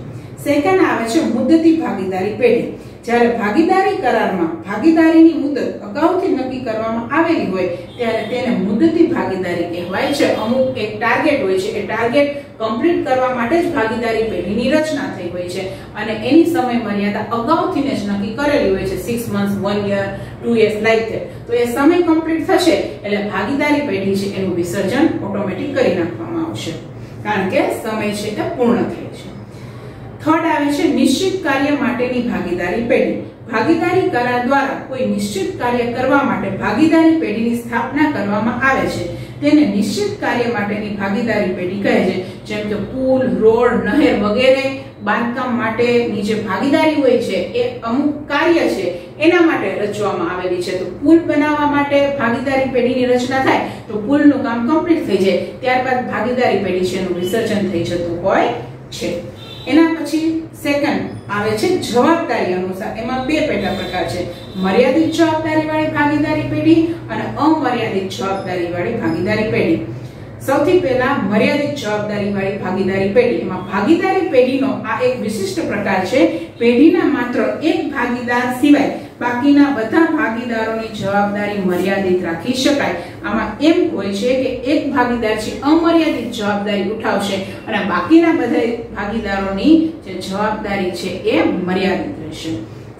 સેકન્ડ આવે છે મુદ્દતી ભાગીદારી પેઢી. જ્યારે ભાગીદારી કરારમાં ભાગીદારીની મુદત અગાઉથી નક્કી કરવામાં આવેલી હોય ત્યારે તેને મુદ્દતી ભાગીદારી કહેવાય છે. અમુક એક ટાર્ગેટ હોય છે, એ ટાર્ગેટ કમ્પ્લીટ કરવા માટે જ ભાગીદારી પેઢીની રચના થઈ હોય છે અને એની સમય મર્યાદા અગાઉથી જ નક્કી કરેલી હોય છે, 6 months, 1 year, 2 years like that. તો એ સમય કમ્પ્લીટ થશે એટલે ભાગીદારી પેઢી છે એનું વિસર્જન ઓટોમેટિક કરી નાખવામાં આવશે, કારણ કે સમય છે તે પૂર્ણ થઈ છે. થર્ડ આવે છે નિશ્ચિત કાર્ય માટેની ભાગીદારી પેઢી. ભાગીદારી કરાર દ્વારા કોઈ નિશ્ચિત કાર્ય કરવા માટે ભાગીદારી પેઢીની સ્થાપના કરવામાં આવે છે. તેને નિશ્ચિત કાર્ય માટેની ભાગીદારી પેઢી કહે છે. જેમ કે પુલ, રોડ, નહેર વગેરે બાંધકામ માટેની જે ભાગીદારી હોય છે એ અમુક કાર્ય છે એના માટે રચવામાં આવેલી છે. તો પુલ બનાવવા માટે ભાગીદારી પેઢીની રચના થાય તો પુલનું કામ કમ્પ્લીટ થઈ જાય, ત્યારબાદ ભાગીદારી પેઢી છે એનું વિસર્જન થઈ જતું હોય છે. એના પછી સેકન્ડ આવે છે જવાબદારી અનુસાર. એમાં 2 પેટા પ્રકાર છે: મર્યાદિત જવાબદારી વાળી ભાગીદારી પેઢી અને અમર્યાદિત જવાબદારી વાળી ભાગીદારી પેઢી. સૌથી પહેલા મર્યાદિત જવાબદારી વાળી ભાગીદારી પેઢી. એમાં ભાગીદારી પેઢીનો આ એક વિશિષ્ટ પ્રકાર છે. પેઢીના માત્ર એક ભાગીદાર સિવાય બાકીના બધા ભાગીદારોની જવાબદારી મર્યાદિત રાખી શકાય. આમાં એમ હોય છે કે એક ભાગીદાર છે અમર્યાદિત જવાબદારી ઉઠાવશે અને બાકીના બધા ભાગીદારોની જે જવાબદારી છે એ મર્યાદિત રહેશે.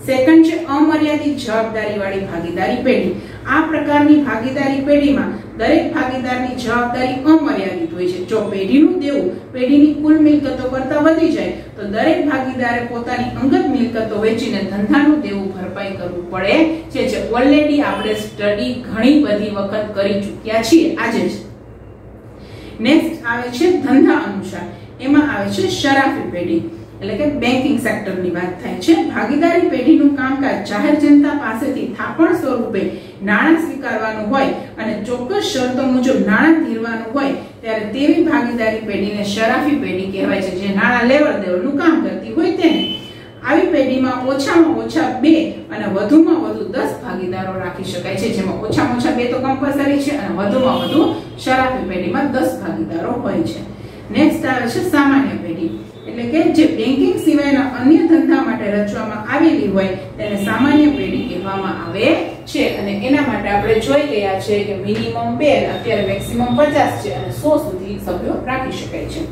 સેકન્ડ છે અમર્યાદિત જવાબદારી વાળી ભાગીદારી પેઢી. આ પ્રકારની ભાગીદારી પેઢીમાં દરેક ભાગીદારની જવાબદારી અમર્યાદિત હોય છે. જો પેઢીનું દેવું પેઢીની કુલ મિલકતો કરતાં વધી જાય તો દરેક ભાગીદારે પોતાની અંગત મિલકતો વેચીને ધંધાનું દેવું ભરપાઈ કરવું પડે છે, જે ઓલરેડી આપણે સ્ટડી ઘણી બધી વખત કરી ચૂક્યા છીએ આજે જ. નેક્સ્ટ આવે છે ધંધા અનુસાર. એમાં આવે છે શરાફી પેઢી, એટલે કે બેન્કિંગ સેક્ટરની વાત થાય છે. ભાગીદારી પેઢીનું કામકાજ જાહેર જનતા પાસેથી થાપણ સ્વરૂપે નાણાં સ્વીકારવાનું હોય અને ચોક્કસ શરતો મુજબ નાણાં ધીરવાનું હોય ત્યારે તેવી ભાગીદારી પેઢીને શરાફી પેઢી કહેવાય છે, જે નાણાં લેવડ દેવડનું કામ કરતી હોય તેને. આવી પેઢીમાં ઓછામાં ઓછા 2 અને વધુમાં વધુ 10 ભાગીદારો રાખી શકાય છે, જેમાં ઓછામાં ઓછા 2 તો કમ્પલસરી છે અને વધુમાં વધુ શરાફી પેઢીમાં 10 ભાગીદારો હોય છે. નેક્સ્ટ આવે છે સામાન્ય પેઢી, એટલે કે જે બેન્કિંગ સિવાયના અન્ય ધંધા માટે રચવામાં આવેલી હોય તેને સામાન્ય પેઢી કહેવામાં આવે છે. અને એના માટે આપણે જોઈ ગયા છે કે મિનિમમ 2 અને અત્યારે મેક્સિમમ 50 છે અને 100 સુધી સભ્યો રાખી શકાય છે.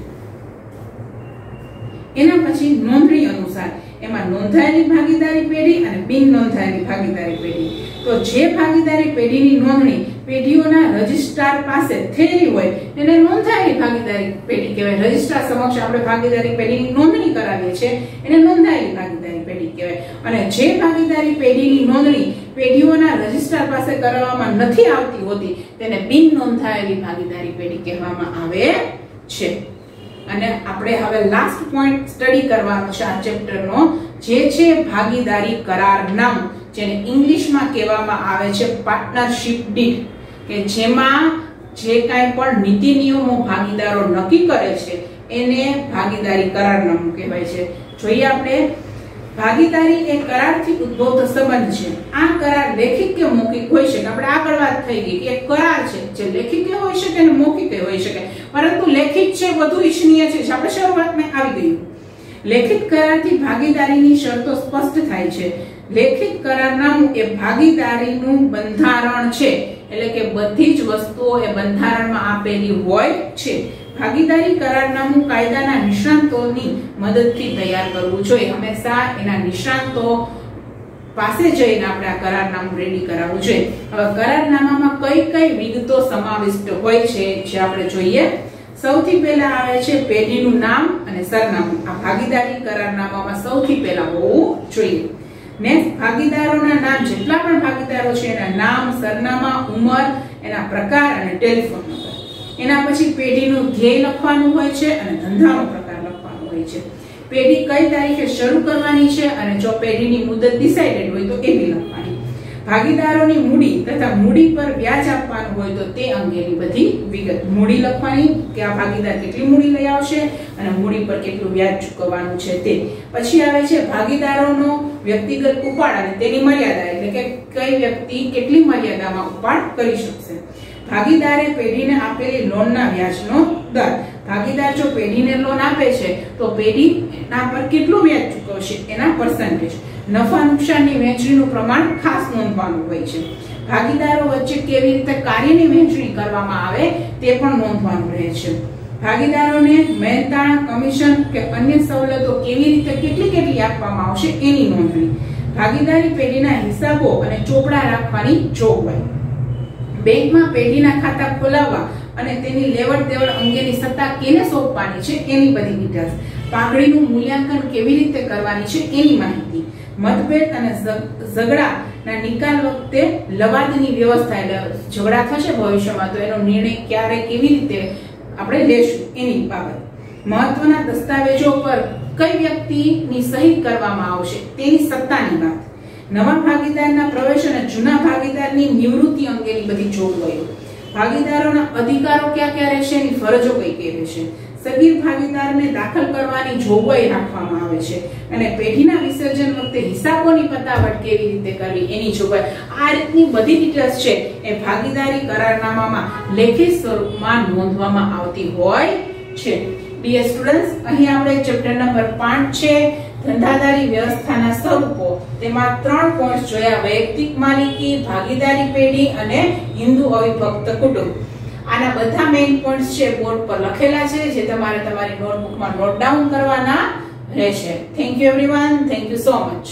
એના પછી નોંધણી અનુસાર. એમાં નોંધાયેલી ભાગીદારી પેઢી અને બિન નોંધાયેલી ભાગીદારી પેઢી. તો જે ભાગીદારી પેઢીની નોંધણી પેઢીઓના રજિસ્ટ્રાર પાસે થયેલી હોય તેને નોંધાયેલી ભાગીદારી પેઢી કહેવાય. રજિસ્ટ્રાર સમક્ષ આપણે ભાગીદારી પેઢીની નોંધણી કરાવીએ છીએ એને નોંધાયેલી ભાગીદારી પેઢી કહેવાય. અને જે ભાગીદારી પેઢીની નોંધણી પેઢીઓના રજિસ્ટ્રાર પાસે કરાવવામાં નથી આવતી હોતી તેને બિન નોંધાયેલી ભાગીદારી પેઢી કહેવામાં આવે છે. અને આપણે હવે લાસ્ટ પોઈન્ટ સ્ટડી કરવાનો છે આ ચેપ્ટરનો, જે છે ભાગીદારી કરારનામું, જેને ઇંગ્લિશમાં કહેવામાં આવે છે પાર્ટનરશિપ ડીડ, કે જેમાં જે કાંઈ પણ નીતિ નિયમો ભાગીદારો નક્કી કરે છે એને ભાગીદારી કરારનામું કહેવાય છે. જોઈએ આપણે, ભાગીદારી એ કરારથી ઉદ્ભવતો સંબંધ છે. આ કરાર લેખિત કે મૌખિક હોઈ શકે. આપણે આગળ વાત થઈ ગઈ કે કરાર છે જે લેખિત હોઈ શકે અને મૌખિક હોઈ શકે, પરંતુ લેખિત છે વધુ ઈચ્છનીય છે, જે આપણે શરૂઆતમાં આવી ગયું. લેખિત કરારથી ભાગીદારીની શરતો સ્પષ્ટ થાય છે. લેખિત કરારનામું એ ભાગીદારીનું બંધારણ છે, એટલે કે બધી જ વસ્તુઓ એ બંધારણમાં આપેલી હોય છે. ભાગીદારી કરારનામું કાયદાના નિષ્ણાંતોની મદદથી તૈયાર કરવું જોઈએ. હંમેશા એના નિષ્ણાંતો પાસે જઈને આપણે આ કરારનામું રેડી કરાવવું જોઈએ. હવે કરારનામામાં કઈ કઈ વિગતો સમાવિષ્ટ હોય છે જે આપણે જોઈએ. સૌથી પહેલા આવે છે પેઢીનું નામ અને સરનામું. આ ભાગીદારી કરારનામામાં સૌથી પહેલા હોવું જોઈએ. નેક્સ્ટ ભાગીદારોના નામ, જેટલા પણ ભાગીદારો છે એના નામ, સરનામા, ઉંમર, એના પ્રકાર અને ટેલિફોન નંબર. એના પછી પેઢીનું ધ્યેય લખવાનું હોય છે અને ધંધાનો પ્રકાર લખવાનો હોય છે. પેઢી કઈ તારીખે શરૂ કરવાની છે અને જો પેઢીની મુદત ડિસાઇડેડ હોય તો એ બી લખવાની. ભાગીદારોની મૂડી તથા મૂડી પર વ્યાજ આપવાનું હોય તો તે અંગેની બધી વિગત. મૂડી લખવાની કે આ ભાગીદાર કેટલી મૂડી લઈ આવશે અને મૂડી પર કેટલું વ્યાજ ચૂકવવાનું છે તે. પછી આવે છે ભાગીદારોનો વ્યક્તિગત ઉપાડ અને તેની મર્યાદા, એટલે કે કઈ વ્યક્તિ કેટલી મર્યાદામાં ઉપાડ કરી શકશે. ભાગીદારે પેઢીને આપેલી લોનના વ્યાજનો દર. ભાગીદાર જો પેઢીને લોન આપે છે તો પેઢીના પર કેટલું વ્યાજ ચૂકવશે એના પર્સન્ટેજ. નફા નુકસાનની વહેંચણીનું પ્રમાણ ખાસ નોંધવાનું હોય છે. ભાગીદારો વચ્ચે કેવી રીતે કાર્યની વહેંચણી કરવામાં આવે તે પણ નોંધવાનું રહે છે. ભાગીદારોને મહેનતાણા, કમિશન કે અન્ય સવલતો કેવી રીતે કેટલી આપવામાં આવશે એની નોંધણી. ભાગીદારી પેઢીના હિસાબો અને ચોપડા રાખવાની જોગવાઈ. બેંકમાં પેઢીના ખાતા ખોલાવવા અને તેની લેવડ દેવડ અંગેની સત્તા કેને સોંપવાની છે એની બધી ડિટેલ્સ. પાઘડીનું મૂલ્યાંકન કેવી રીતે કરવાની છે એની માહિતી. મતભેદ અને ઝઘડાના નિકાલ વખતે લવાદની વ્યવસ્થા, એટલે ઝઘડા થશે ભવિષ્યમાં તો એનો નિર્ણય ક્યારે કેવી રીતે આપણે લેશું એની બાબત. મહત્વના દસ્તાવેજો પર કઈ વ્યક્તિની સહી કરવામાં આવશે તેની સત્તાની વાત. નવા ભાગીદારના પ્રવેશ અને જૂના ભાગીદારની નિવૃત્તિ અંગેની બધી જોગવાઈઓ. ભાગીદારોના અધિકારો ક્યાં ક્યાં રહેશે, એની ફરજો કઈ કઈ રહેશે. સગીર ભાગીદારને દાખલ કરવાની જોગવાઈ રાખવામાં આવે છે અને પેઢીના વિસર્જન વખતે હિસાબોની પતાવટ કેવી રીતે કરવી એની જોગવાઈ. આ રીતની બધી ડિટેલ્સ છે એ ભાગીદારી કરારનામામાં લેખિત સ્વરૂપમાં નોંધવામાં આવતી હોય છે. ડિયર સ્ટુડન્ટ્સ, અહીં આપણે ચેપ્ટર નંબર 5 છે ધંધાદારી વ્યવસ્થાના સ્વરૂપો, તેમાં 3 પોઈન્ટ્સ જોયા: વૈયક્તિક માલિકી, ભાગીદારી પેઢી અને હિન્દુ અવિભક્ત કુટુંબ. આના બધા મેઇન પોઈન્ટ્સ છે બોર્ડ પર લખેલા છે જે તમારે તમારી નોટબુકમાં નોટ ડાઉન કરવાના રહેશે. Thank you everyone. Thank you so much.